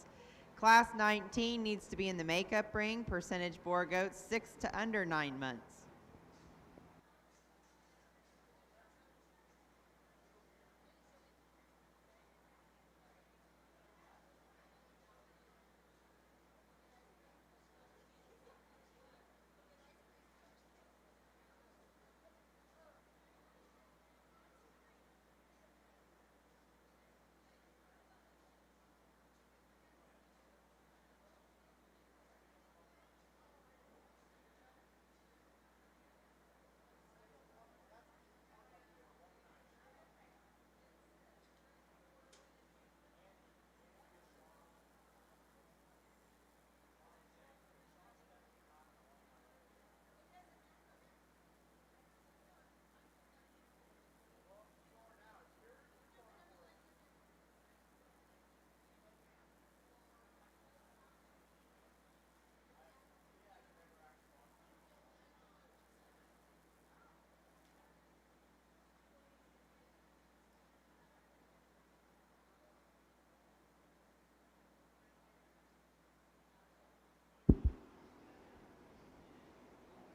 Class 19 needs to be in the makeup ring, percentage boar goats 6 to under 9 months.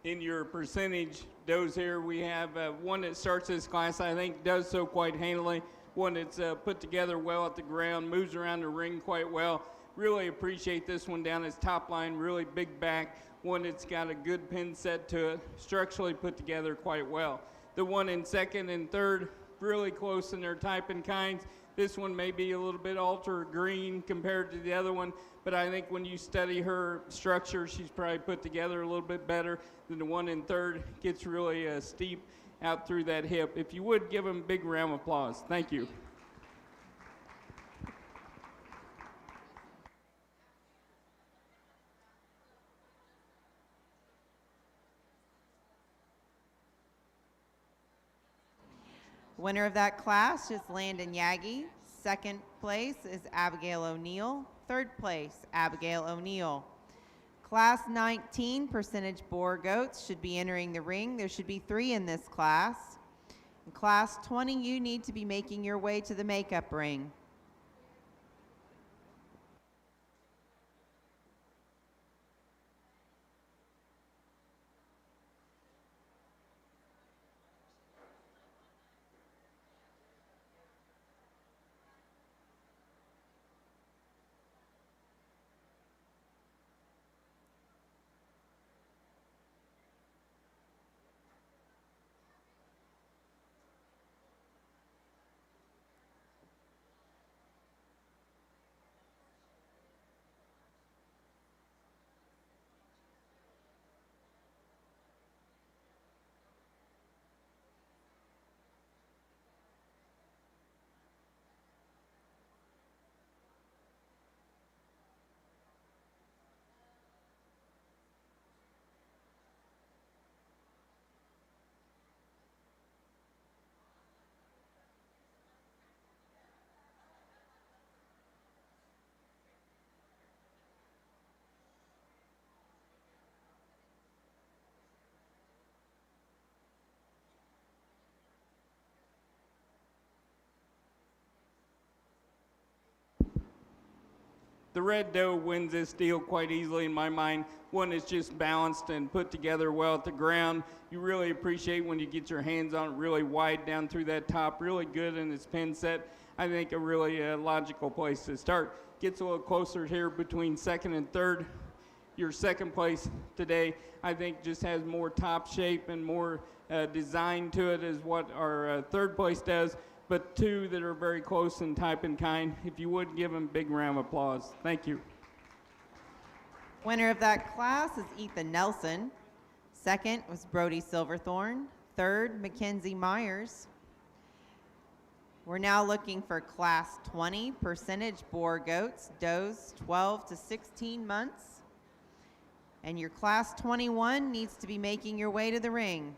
In your percentage does here, we have one that starts this class, I think does so quite handily, one that's put together well at the ground, moves around the ring quite well. Really appreciate this one down its top line, really big back, one that's got a good pin set to it, structurally put together quite well. The one in second and third, really close in their type and kinds. This one may be a little bit ultra green compared to the other one, but I think when you study her structure, she's probably put together a little bit better than the one in third. Gets really steep out through that hip. If you would, give them a big round of applause. Thank you. Winner of that class is Landon Yagi. Second place is Abigail O'Neill. Third place, Abigail O'Neill. Class 19 percentage boar goats should be entering the ring. There should be 3 in this class. In class 20, you need to be making your way to the makeup ring. The red doe wins this deal quite easily in my mind. One is just balanced and put together well at the ground. You really appreciate when you get your hands on it really wide down through that top, really good in its pin set. I think a really logical place to start. Gets a little closer here between second and third. Your second place today, I think, just has more top shape and more design to it as what our third place does. But 2 that are very close in type and kind. If you would, give them a big round of applause. Thank you. Winner of that class is Ethan Nelson. Second was Brody Silverthorne. Third, Mackenzie Myers. We're now looking for class 20 percentage boar goats, does 12 to 16 months. And your class 21 needs to be making your way to the ring.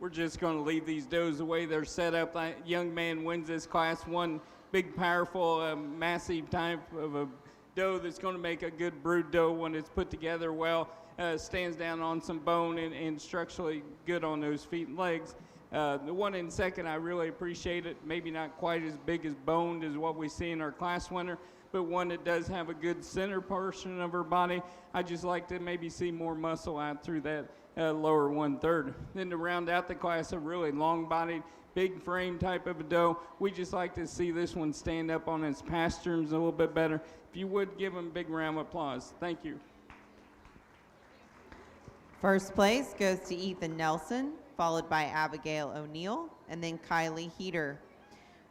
We're just going to leave these does the way they're set up. That young man wins this class. One big, powerful, massive type of a doe that's going to make a good brood doe when it's put together well. Stands down on some bone and structurally good on those feet and legs. The one in second, I really appreciate it. Maybe not quite as big as boned as what we see in our class winner, but one that does have a good center portion of her body. I just like to maybe see more muscle out through that lower 1/3. Then to round out the class, a really long-bodied, big frame type of a doe. We just like to see this one stand up on its pasterns a little bit better. If you would give him a big round of applause. Thank you. First place goes to Ethan Nelson, followed by Abigail O'Neill, and then Kylie Heater.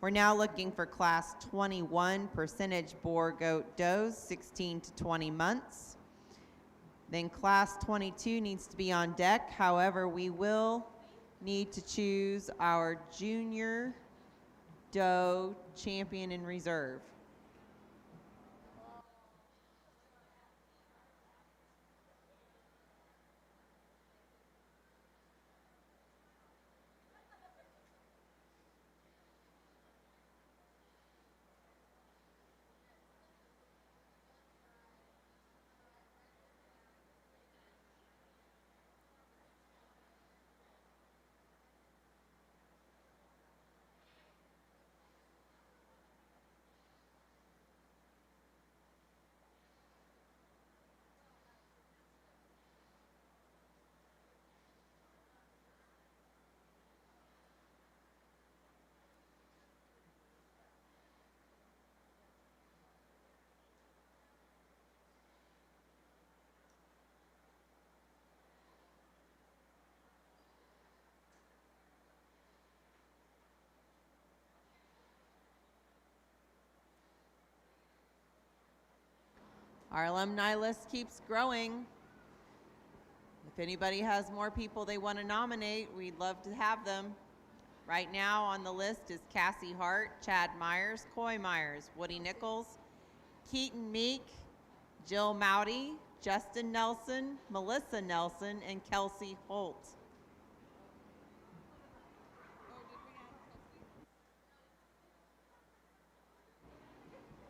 We're now looking for class 21 percentage boar goat does, 16 to 20 months. Then class 22 needs to be on deck. However, we will need to choose our junior doe champion in reserve. Our alumni list keeps growing. If anybody has more people they want to nominate, we'd love to have them. Right now on the list is Cassie Hart, Chad Myers, Coy Myers, Woody Nichols, Keaton Meek, Jill Mowdy, Justin Nelson, Melissa Nelson, and Kelsey Holt.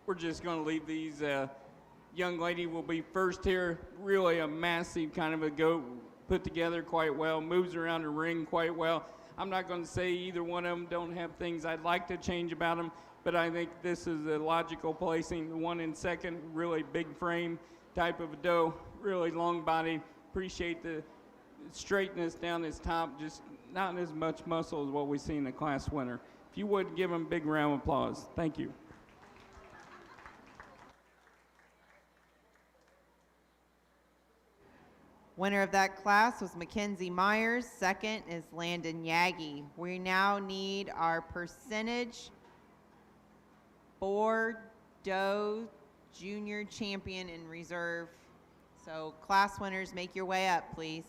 We're just going to leave these. Young lady will be first here. Really a massive kind of a goat, put together quite well, moves around the ring quite well. I'm not going to say either one of them don't have things I'd like to change about them, but I think this is a logical placing. The one in second, really big frame type of a doe, really long body. Appreciate the straightness down his top, just not as much muscle as what we see in the class winner. If you would give him a big round of applause. Thank you. Winner of that class was Mackenzie Myers. Second is Landon Yagi. We now need our percentage boar doe junior champion in reserve. So class winners, make your way up, please.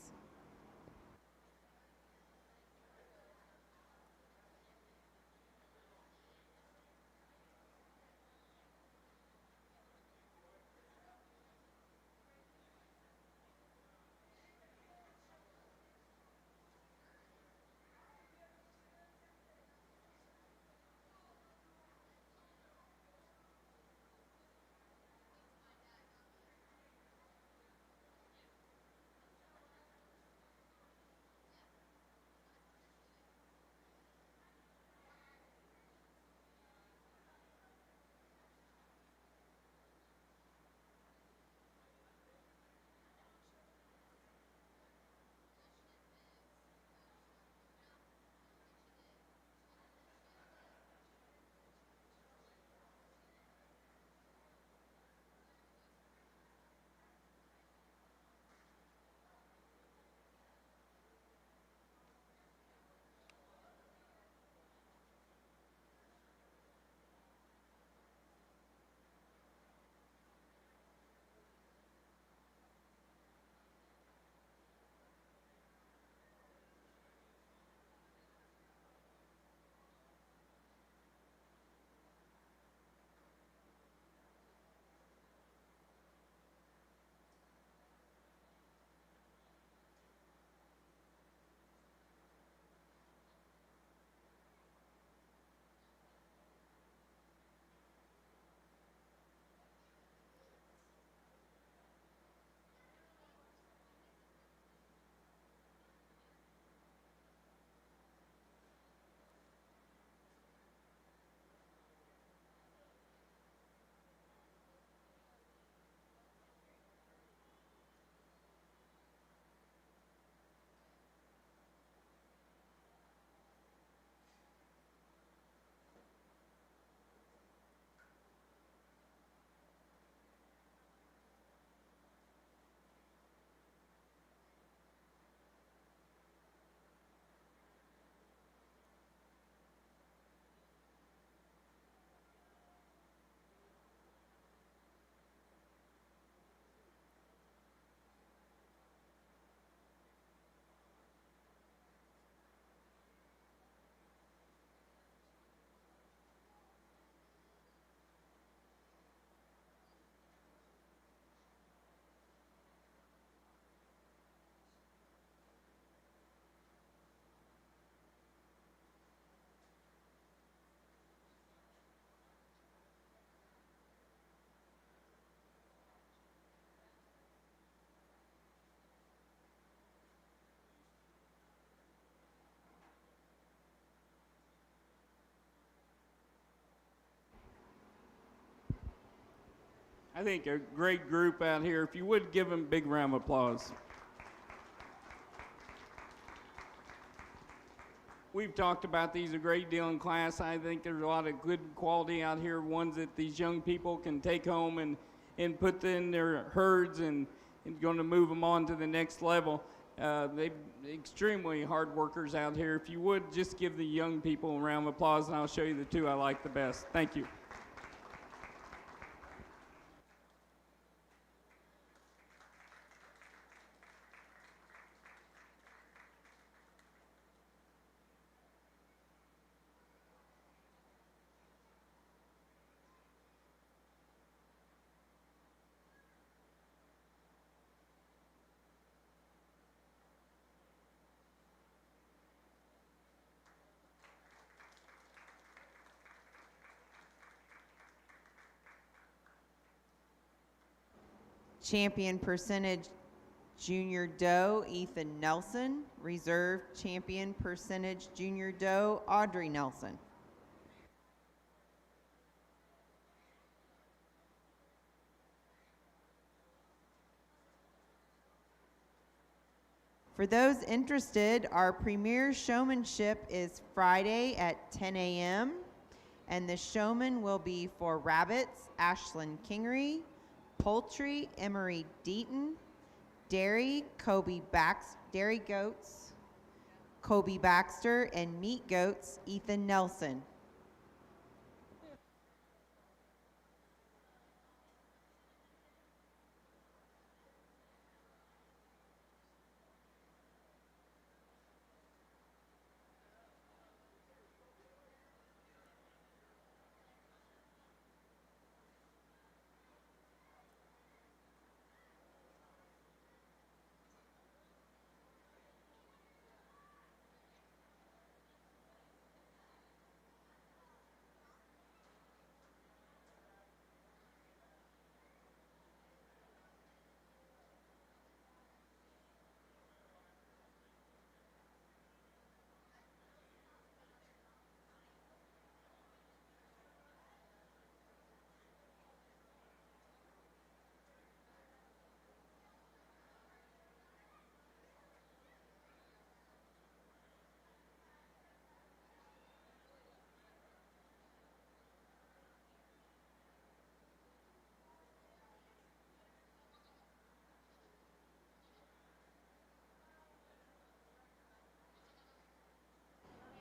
I think a great group out here. If you would give them a big round of applause. We've talked about these a great deal in class. I think there's a lot of good quality out here, ones that these young people can take home and put in their herds and going to move them on to the next level. They're extremely hard workers out here. If you would, just give the young people a round of applause, and I'll show you the two I like the best. Thank you. Champion percentage junior doe, Ethan Nelson. Reserve champion percentage junior doe, Audrey Nelson. For those interested, our premier showmanship is Friday at 10 a.m. and the showman will be for rabbits, Ashlyn Kingery, poultry, Emery Deaton, dairy, dairy goats, Kobe Baxter, and meat goats, Ethan Nelson.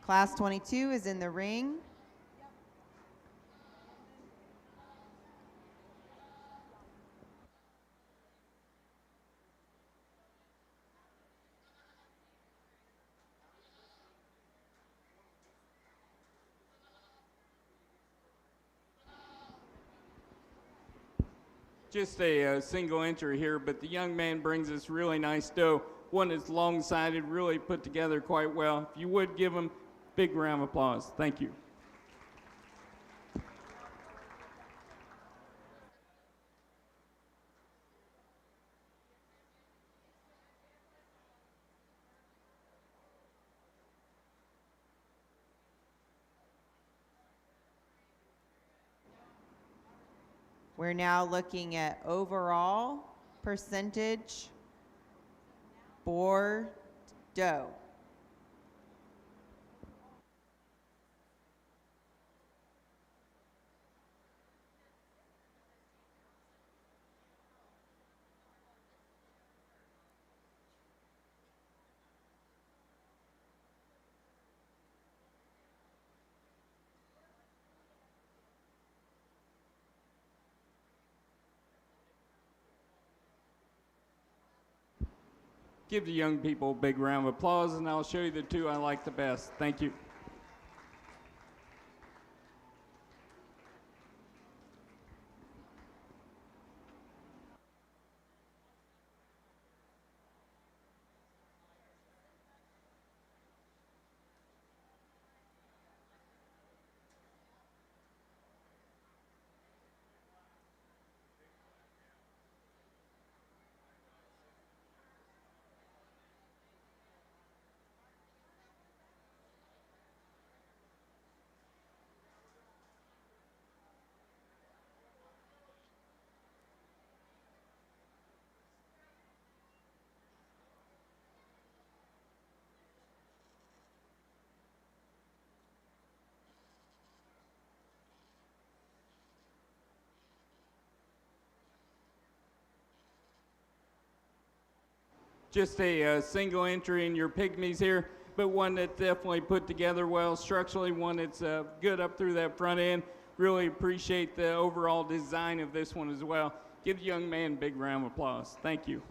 Class 22 is in the ring. Just a single entry here, but the young man brings us really nice doe. One is long-sided, really put together quite well. If you would give him a big round of applause. Thank you. We're now looking at overall percentage boar doe. Give the young people a big round of applause, and I'll show you the two I like the best. Thank you. just a single entry in your pygmies here, but one that's definitely put together well structurally, one that's good up through that front end. Really appreciate the overall design of this one as well. Give the young man a big round of applause. Thank you.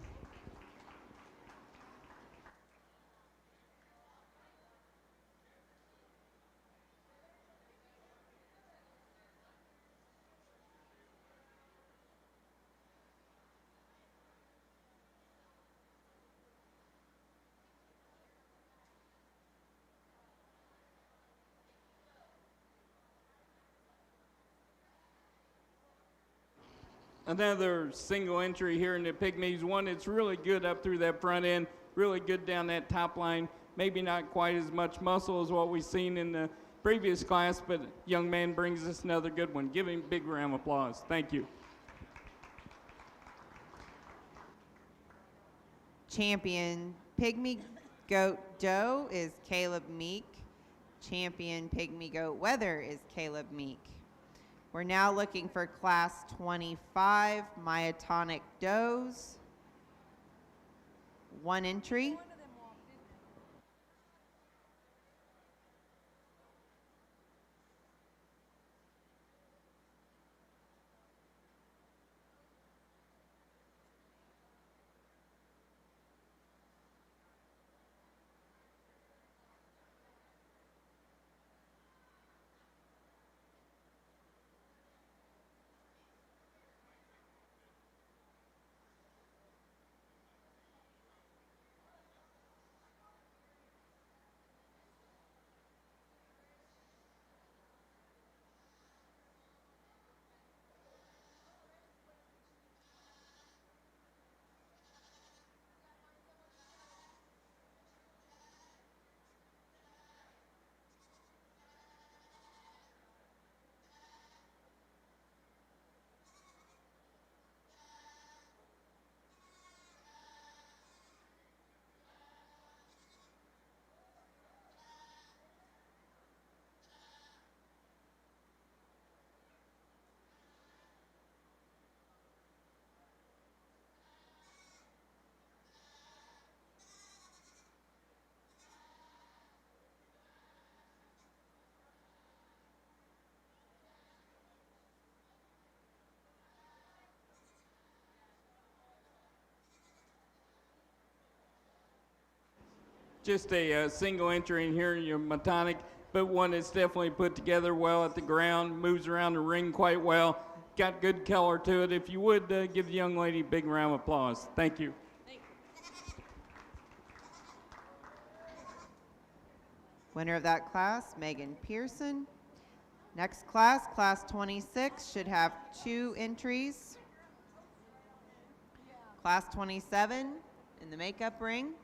Another single entry here in the pygmies, one that's really good up through that front end, really good down that top line. Maybe not quite as much muscle as what we've seen in the previous class, but young man brings us another good one. Give him a big round of applause. Thank you. Champion Pygmy Goat Doe is Caleb Meek. Champion Pygmy Goat Weather is Caleb Meek. We're now looking for class 25 myotonic does. One entry. Just a single entry in here in your metonic, but one that's definitely put together well at the ground, moves around the ring quite well, got good color to it. If you would give the young lady a big round of applause. Thank you. Winner of that class, Megan Pearson. Next class, class 26, should have 2 entries. Class 27 in the makeup ring.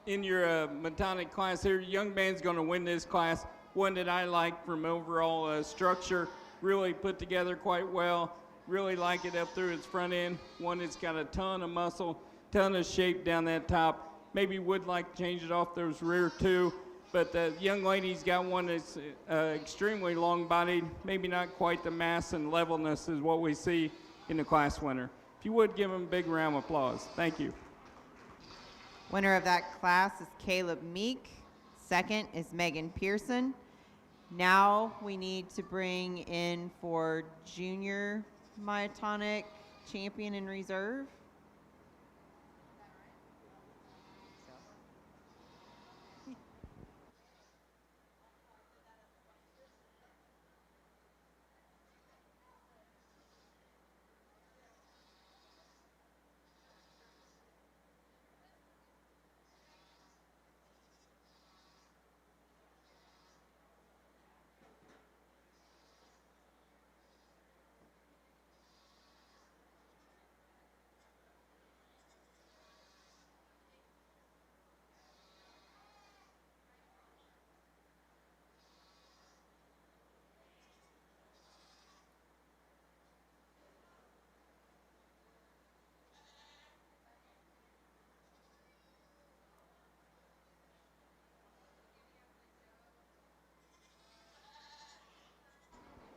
In your Metonic class here, young man's going to win this class. One that I like from overall structure, really put together quite well. Really like it up through its front end. One that's got a ton of muscle, ton of shape down that top. Maybe would like to change it off those rear two, but the young lady's got one that's extremely long-bodied, maybe not quite the mass and levelness as what we see in the class winner. If you would give him a big round of applause. Thank you. Winner of that class is Caleb Meek. Second is Megan Pearson. Now we need to bring in for junior myotonic champion in reserve.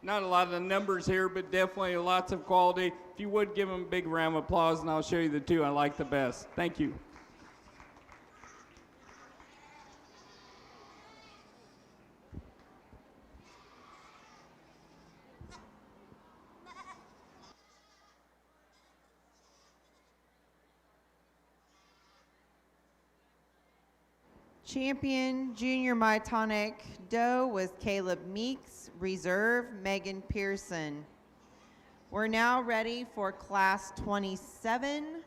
Not a lot of numbers here, but definitely lots of quality. If you would give them a big round of applause, and I'll show you the two I like the best. Thank you. Champion junior myotonic doe was Caleb Meeks, reserve Megan Pearson. We're now ready for class 27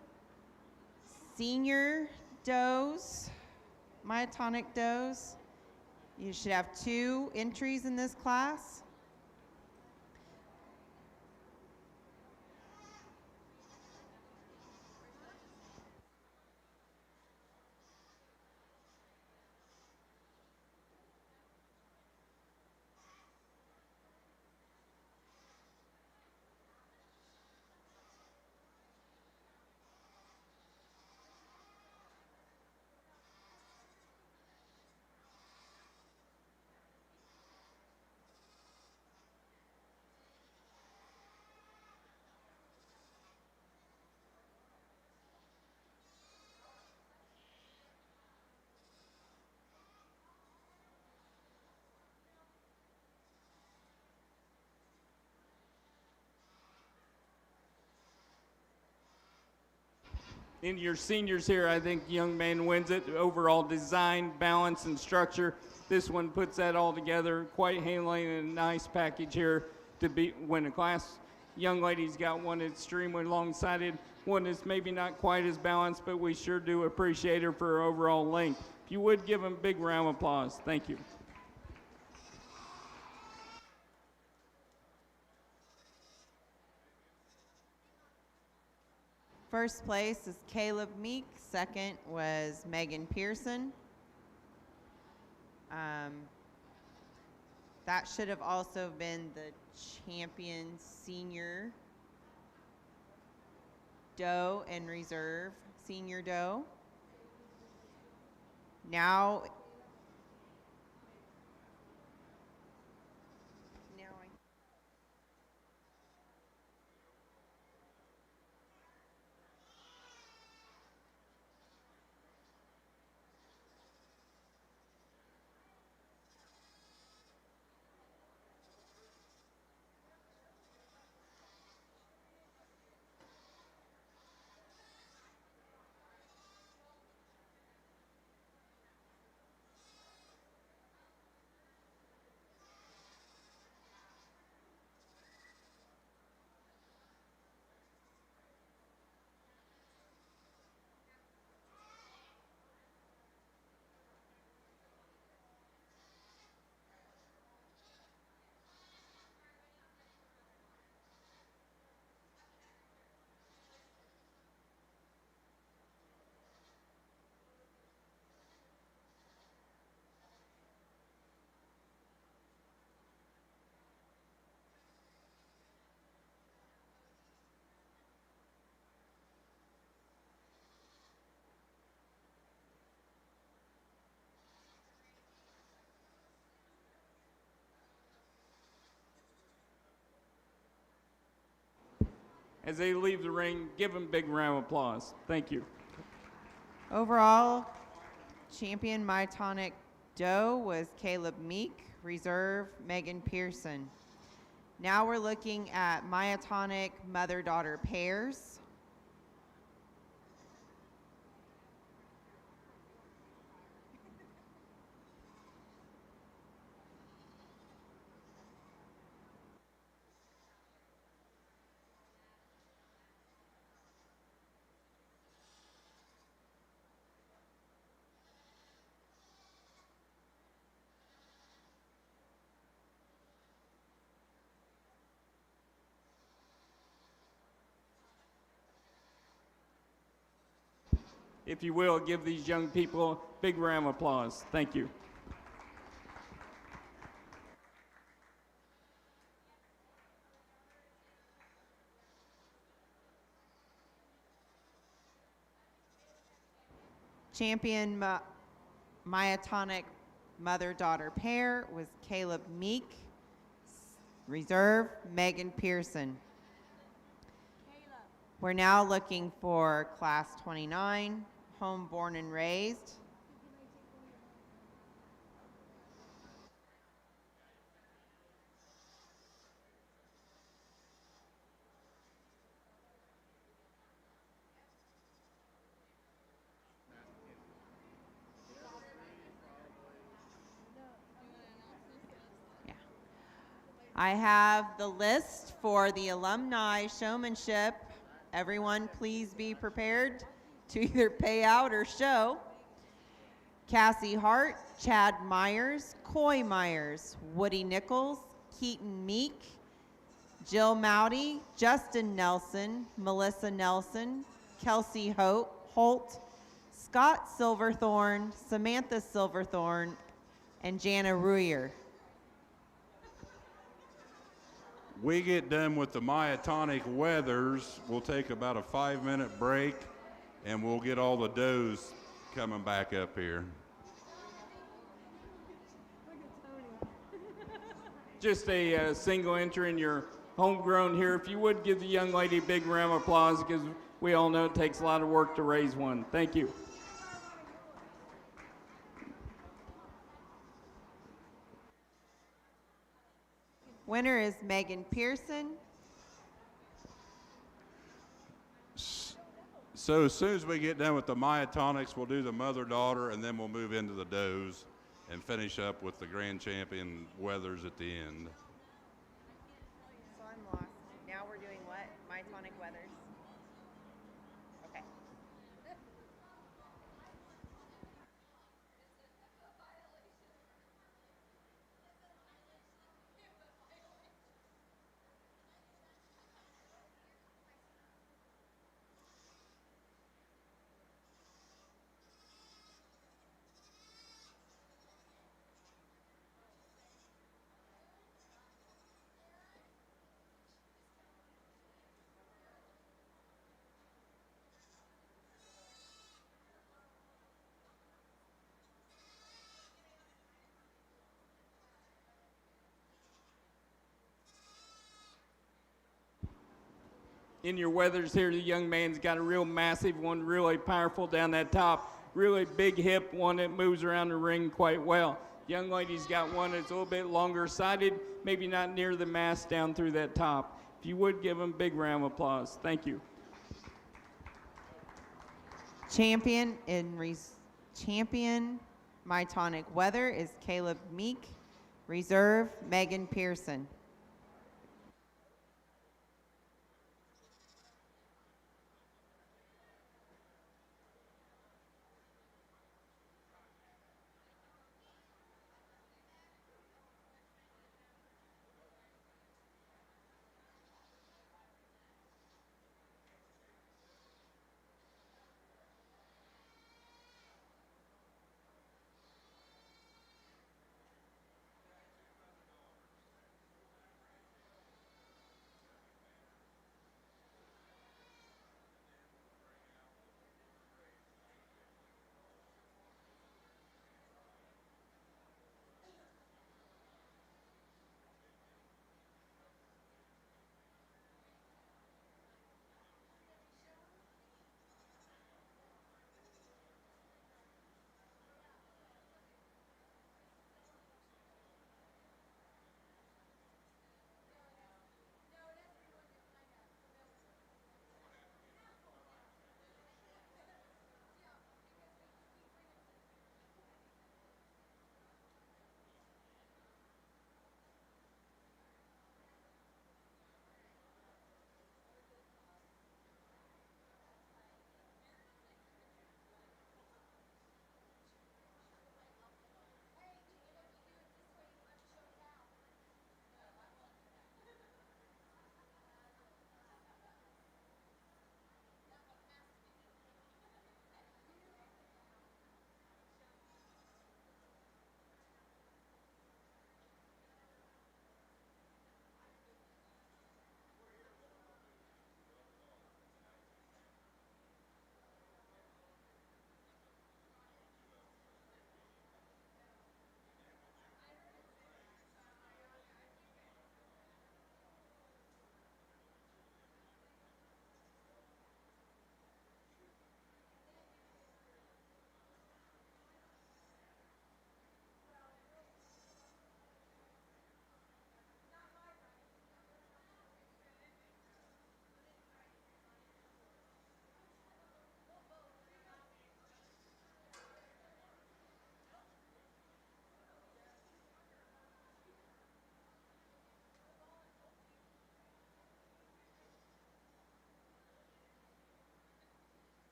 senior does, myotonic does. You should have 2 entries in this class. In your seniors here, I think young man wins it. Overall design, balance, and structure. This one puts that all together. Quite handling a nice package here to win a class. Young lady's got one extremely long-sided, one that's maybe not quite as balanced, but we sure do appreciate her for her overall length. If you would give them a big round of applause. Thank you. First place is Caleb Meek. Second was Megan Pearson. That should have also been the champion senior doe and reserve senior doe. Now as they leave the ring. Give them a big round of applause. Thank you. Overall, champion Myotonic Doe was Caleb Meek, reserve Megan Pearson. Now we're looking at Myotonic mother-daughter pairs. If you will, give these young people a big round of applause. Thank you. Champion Myotonic mother-daughter pair was Caleb Meek, reserve Megan Pearson. We're now looking for class 29, home born and raised. I have the list for the alumni showmanship. Everyone, please be prepared to either pay out or show. Cassie Hart, Chad Myers, Coy Myers, Woody Nichols, Keaton Meek, Jill Mowdy, Justin Nelson, Melissa Nelson, Kelsey Holt, Scott Silverthorne, Samantha Silverthorne, and Jana Ruyer. We get done with the Myotonic weathers. We'll take about a 5-minute break, and we'll get all the does coming back up here. Just a single entry in your homegrown here. If you would give the young lady a big round of applause, because we all know it takes a lot of work to raise one. Thank you. Winner is Megan Pearson. So as soon as we get done with the Myotonics, we'll do the mother-daughter, and then we'll move into the does and finish up with the grand champion weathers at the end. So I'm lost. Now we're doing what? Myotonic weathers. Okay. In your weathers here, the young man's got a real massive one, really powerful down that top, really big hip, one that moves around the ring quite well. Young lady's got one that's a little bit longer sided, maybe not near the mass down through that top. If you would give him a big round of applause. Thank you. Champion Myotonic weather is Caleb Meek, reserve Megan Pearson.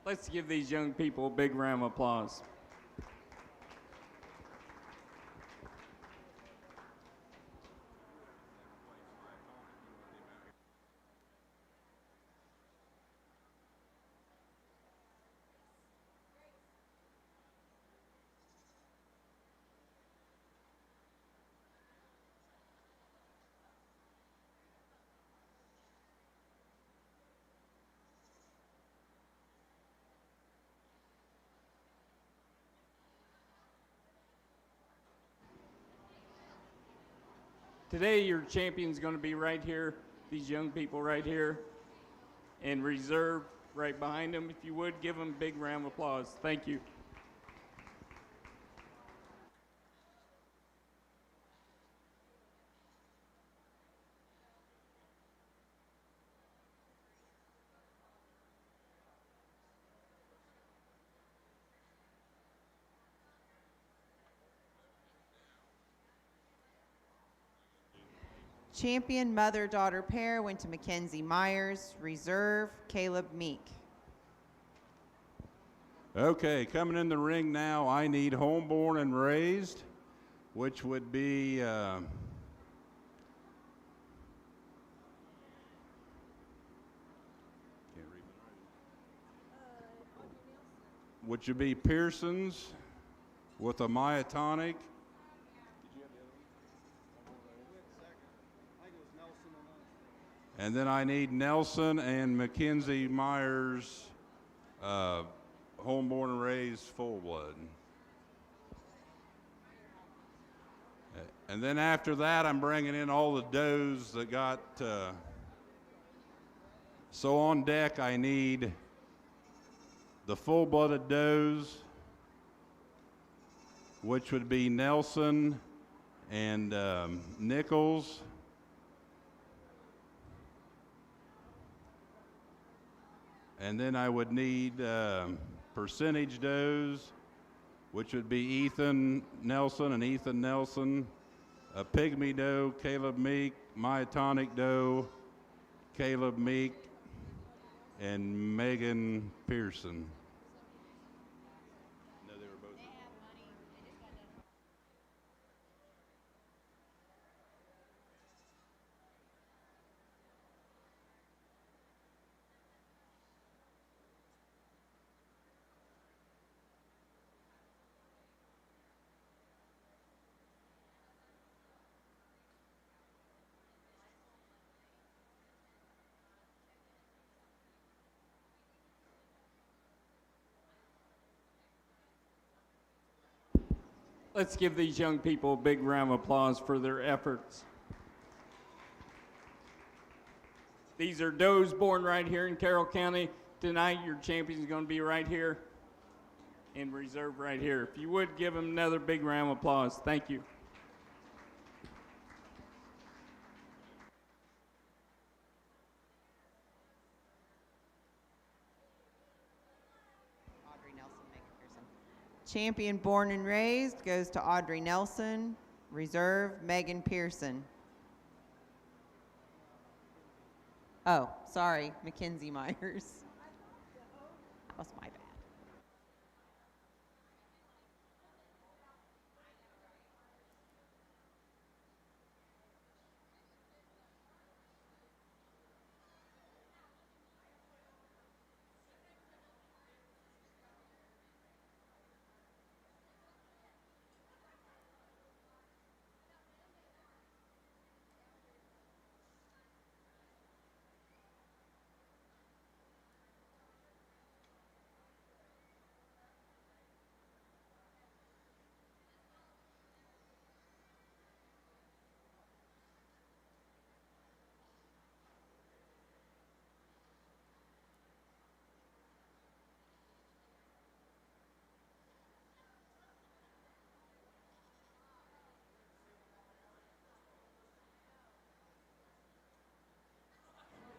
Let's give these young people a big round of applause. Today, your champion's going to be right here, these young people right here, and reserve right behind them. If you would, give them a big round of applause. Thank you. Champion mother-daughter pair went to Mackenzie Myers. Reserve, Caleb Meek. Okay, coming in the ring now, I need homeborn and raised, which would be which would be Pearson's with a myotonic. And then I need Nelson and Mackenzie Myers, homeborn and raised full blood. And then after that, I'm bringing in all the does that got, so on deck I need the full-blooded does, which would be Nelson and Nichols. And then I would need percentage does, which would be Ethan Nelson and Ethan Nelson, a pygmy doe, Caleb Meek, myotonic doe, Caleb Meek, and Megan Pearson. No, they were both. Let's give these young people a big round of applause for their efforts. These are does born right here in Carroll County. Tonight, your champion is going to be right here in reserve right here. If you would, give them another big round of applause. Thank you. Champion born and raised goes to Audrey Nelson. Reserve, Megan Pearson. Oh, sorry, Mackenzie Myers. That was my bad.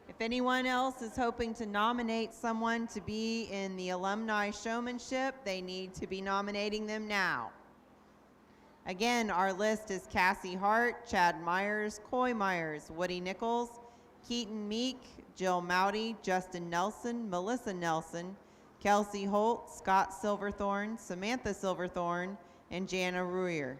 If anyone else is hoping to nominate someone to be in the alumni showmanship, they need to be nominating them now. Again, our list is Cassie Hart, Chad Myers, Coy Myers, Woody Nichols, Keaton Meek, Jill Mowdy, Justin Nelson, Melissa Nelson, Kelsey Holt, Scott Silverthorne, Samantha Silverthorne, and Jana Ruyer.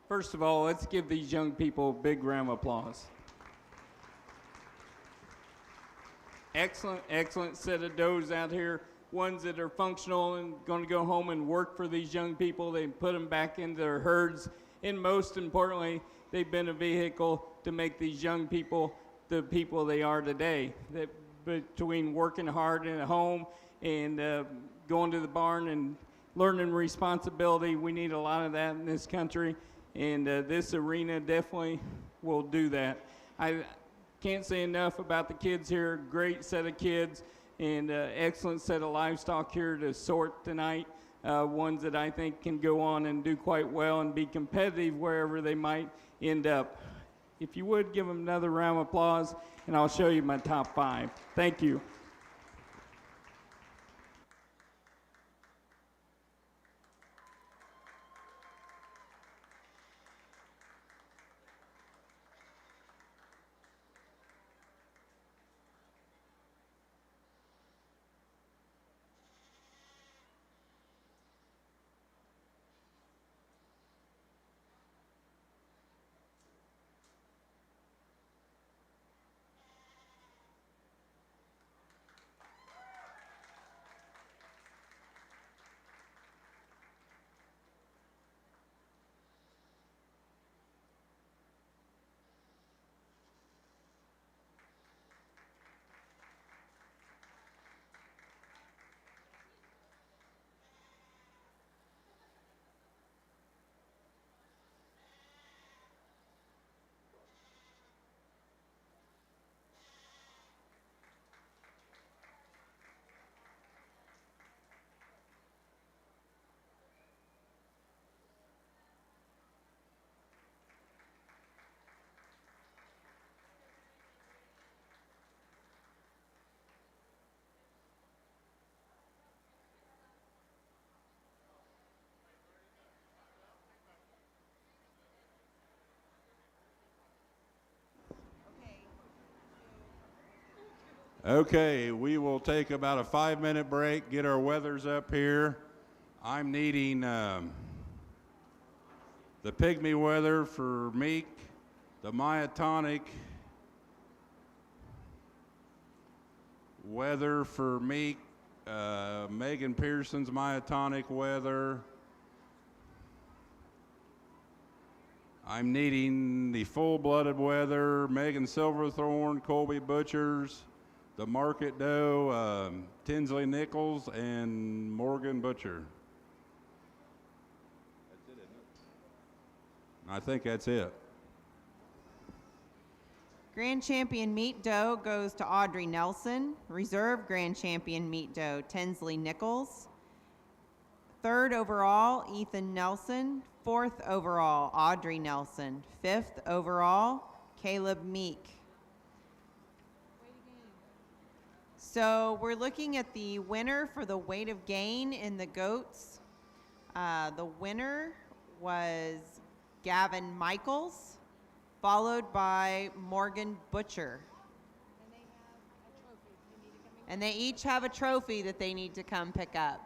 First of all, let's give these young people a big round of applause. Excellent, excellent set of does out here. Ones that are functional and going to go home and work for these young people. They put them back into their herds. And most importantly, they've been a vehicle to make these young people the people they are today. That between working hard in a home and going to the barn and learning responsibility, we need a lot of that in this country. And this arena definitely will do that. I can't say enough about the kids here. Great set of kids and excellent set of livestock here to sort tonight. Ones that I think can go on and do quite well and be competitive wherever they might end up. If you would, give them another round of applause, and I'll show you my top 5. Thank you. Okay, we will take about a 5-minute break, get our weathers up here. I'm needing the pygmy weather for Meek, the myotonic weather for Meek, Megan Pearson's myotonic weather. I'm needing the full-blooded weather, Megan Silverthorne, Colby Butchers, the Market Doe, Tinsley Nichols, and Morgan Butcher. That's it, isn't it? I think that's it. Grand Champion Meat Doe goes to Audrey Nelson. Reserve Grand Champion Meat Doe, Tinsley Nichols. Third overall, Ethan Nelson. Fourth overall, Audrey Nelson. Fifth overall, Caleb Meek. So we're looking at the winner for the weight of gain in the goats. The winner was Gavin Michaels, followed by Morgan Butcher. And they each have a trophy that they need to come pick up.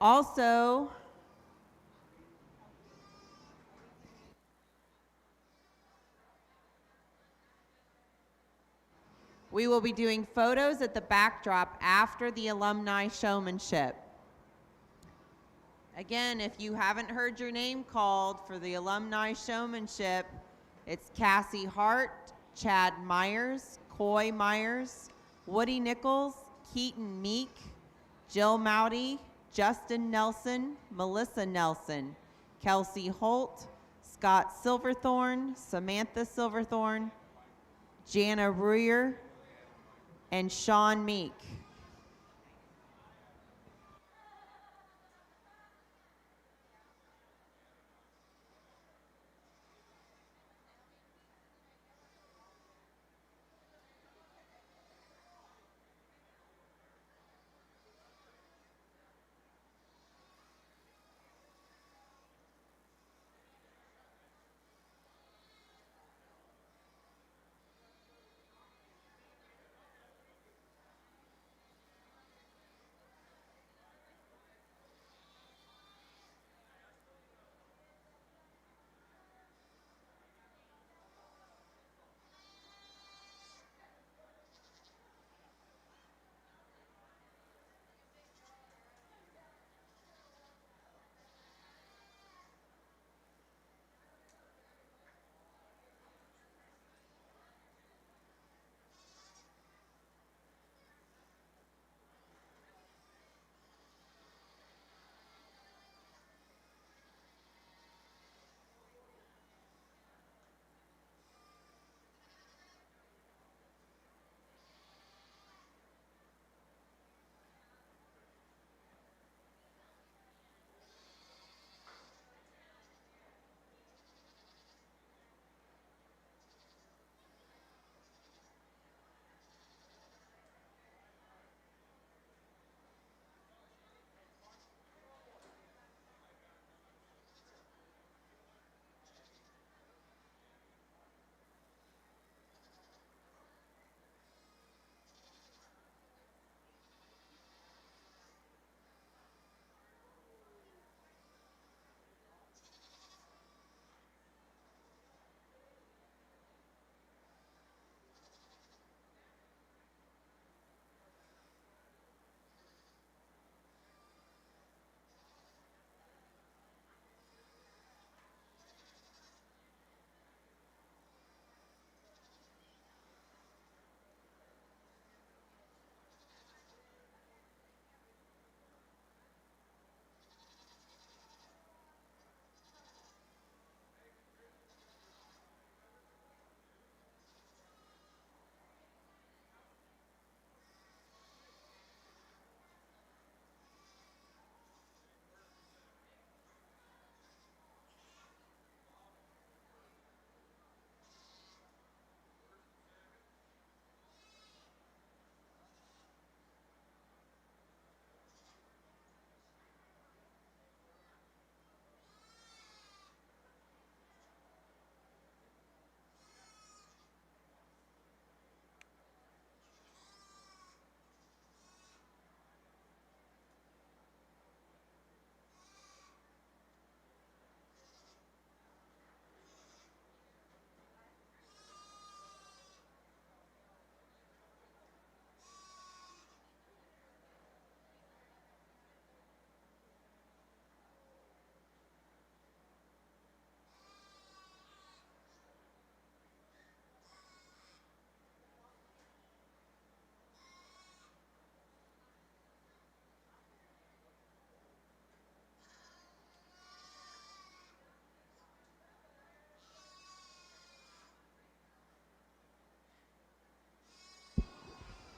Also, we will be doing photos at the backdrop after the alumni showmanship. Again, if you haven't heard your name called for the alumni showmanship, it's Cassie Hart, Chad Myers, Coy Myers, Woody Nichols, Keaton Meek, Jill Mowdy, Justin Nelson, Melissa Nelson, Kelsey Holt, Scott Silverthorne, Samantha Silverthorne, Jana Ruyer, and Sean Meek.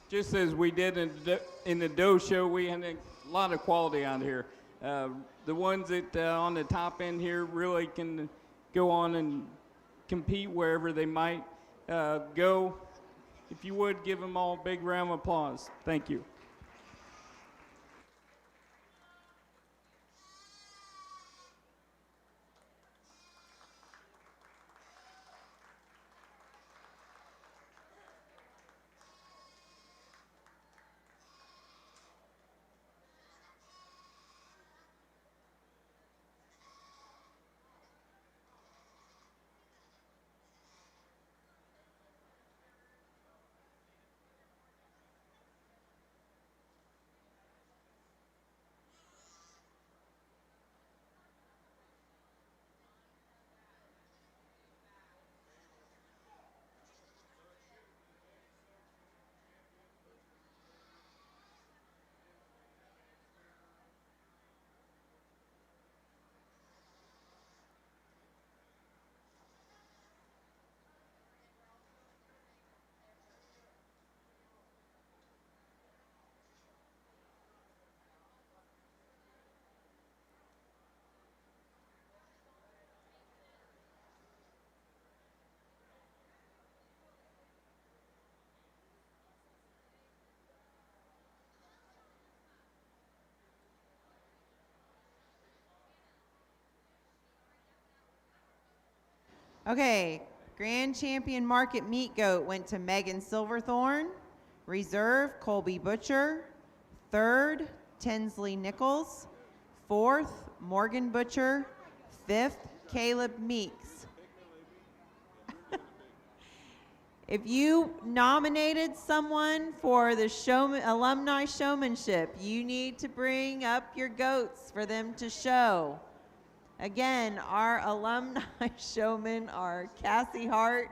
just as we did in the Doe Show, we had a lot of quality out here. The ones that on the top end here really can go on and compete wherever they might go. If you would, give them all a big round of applause. Thank you. Okay, Grand Champion Market Meat Goat went to Megan Silverthorne. Reserve, Colby Butcher. Third, Tinsley Nichols. Fourth, Morgan Butcher. Fifth, Caleb Meeks. If you nominated someone for the alumni showmanship, you need to bring up your goats for them to show. Again, our alumni showmen are Cassie Hart,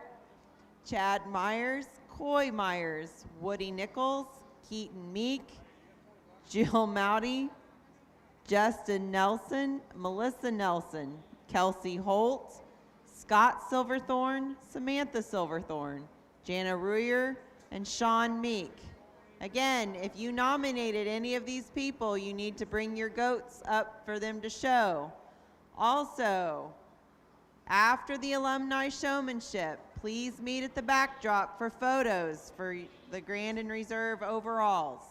Chad Myers, Coy Myers, Woody Nichols, Keaton Meek, Jill Mowdy, Justin Nelson, Melissa Nelson, Kelsey Holt, Scott Silverthorne, Samantha Silverthorne, Jana Ruyer, and Sean Meek. Again, if you nominated any of these people, you need to bring your goats up for them to show. Also, after the alumni showmanship, please meet at the backdrop for photos for the Grand and Reserve overalls.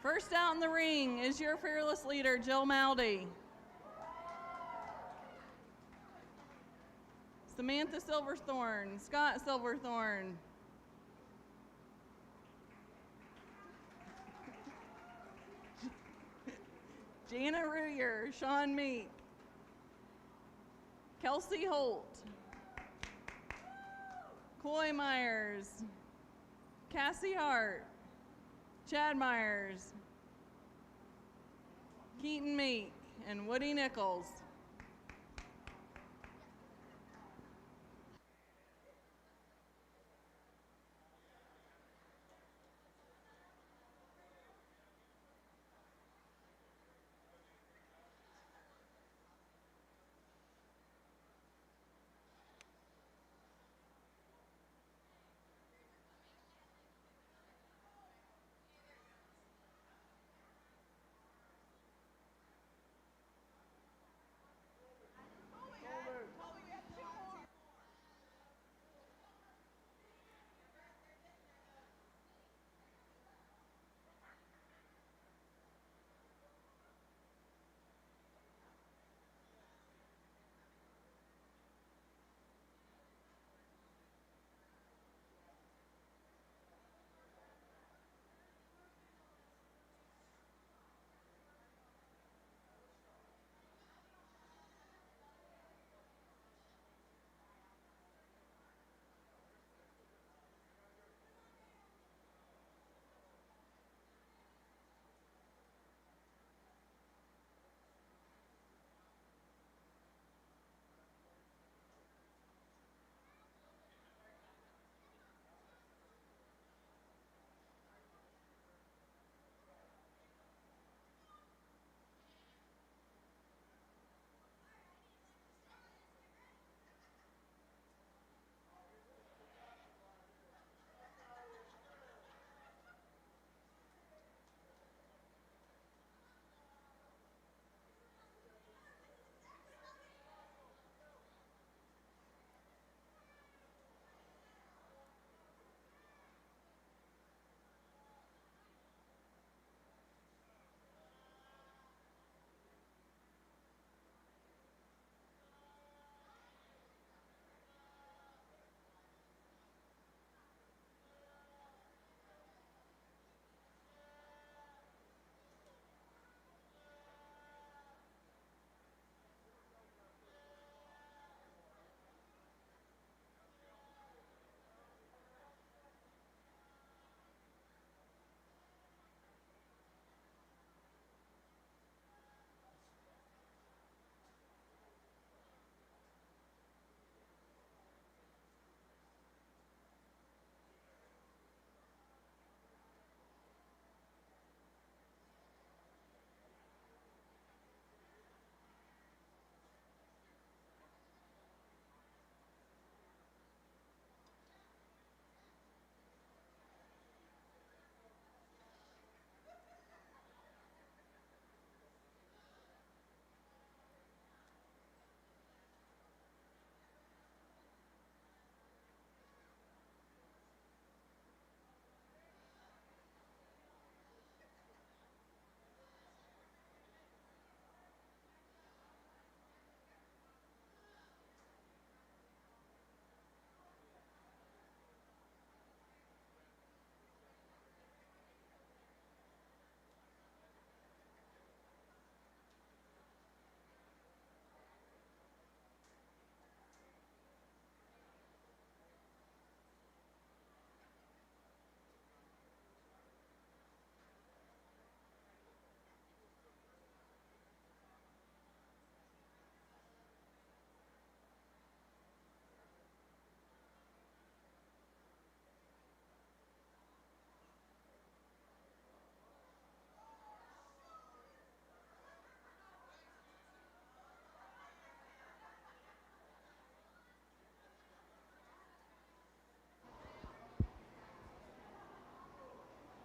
First out in the ring is your fearless leader, Jill Maldy. Samantha Silverthorne, Scott Silverthorne. Jana Ruyer, Sean Meek. Kelsey Holt. Coy Myers. Cassie Hart. Chad Myers. Keaton Meek and Woody Nichols.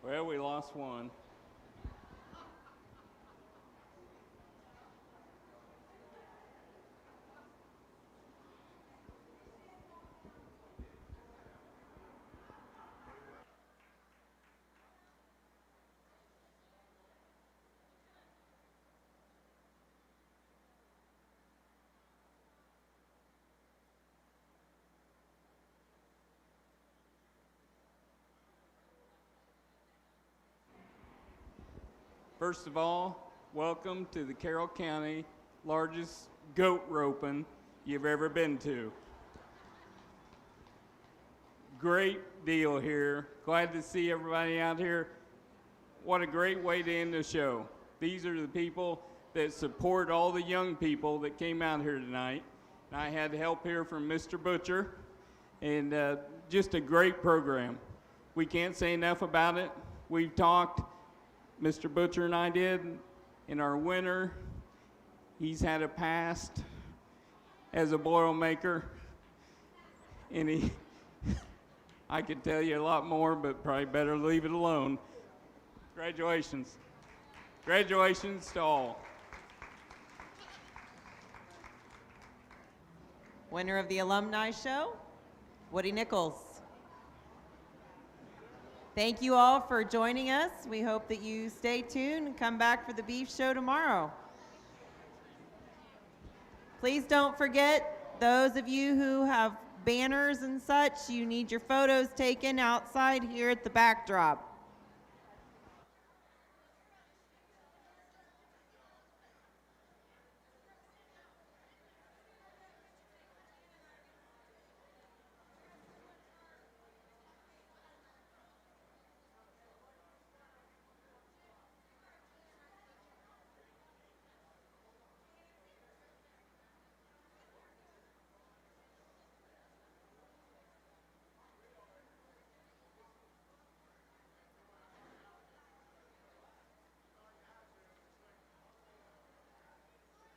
Well, we lost one. First of all, welcome to the Carroll County largest goat roping you've ever been to. Great deal here. Glad to see everybody out here. What a great way to end the show. These are the people that support all the young people that came out here tonight. And I had help here from Mr. Butcher, and just a great program. We can't say enough about it. We've talked, Mr. Butcher and I did, and our winner, he's had a past as a Boilermaker, and I could tell you a lot more, but probably better leave it alone. Congratulations. Congratulations to all. Winner of the Alumni Show, Woody Nichols. Thank you all for joining us. We hope that you stay tuned and come back for the beef show tomorrow. Please don't forget, those of you who have banners and such, you need your photos taken outside here at the backdrop.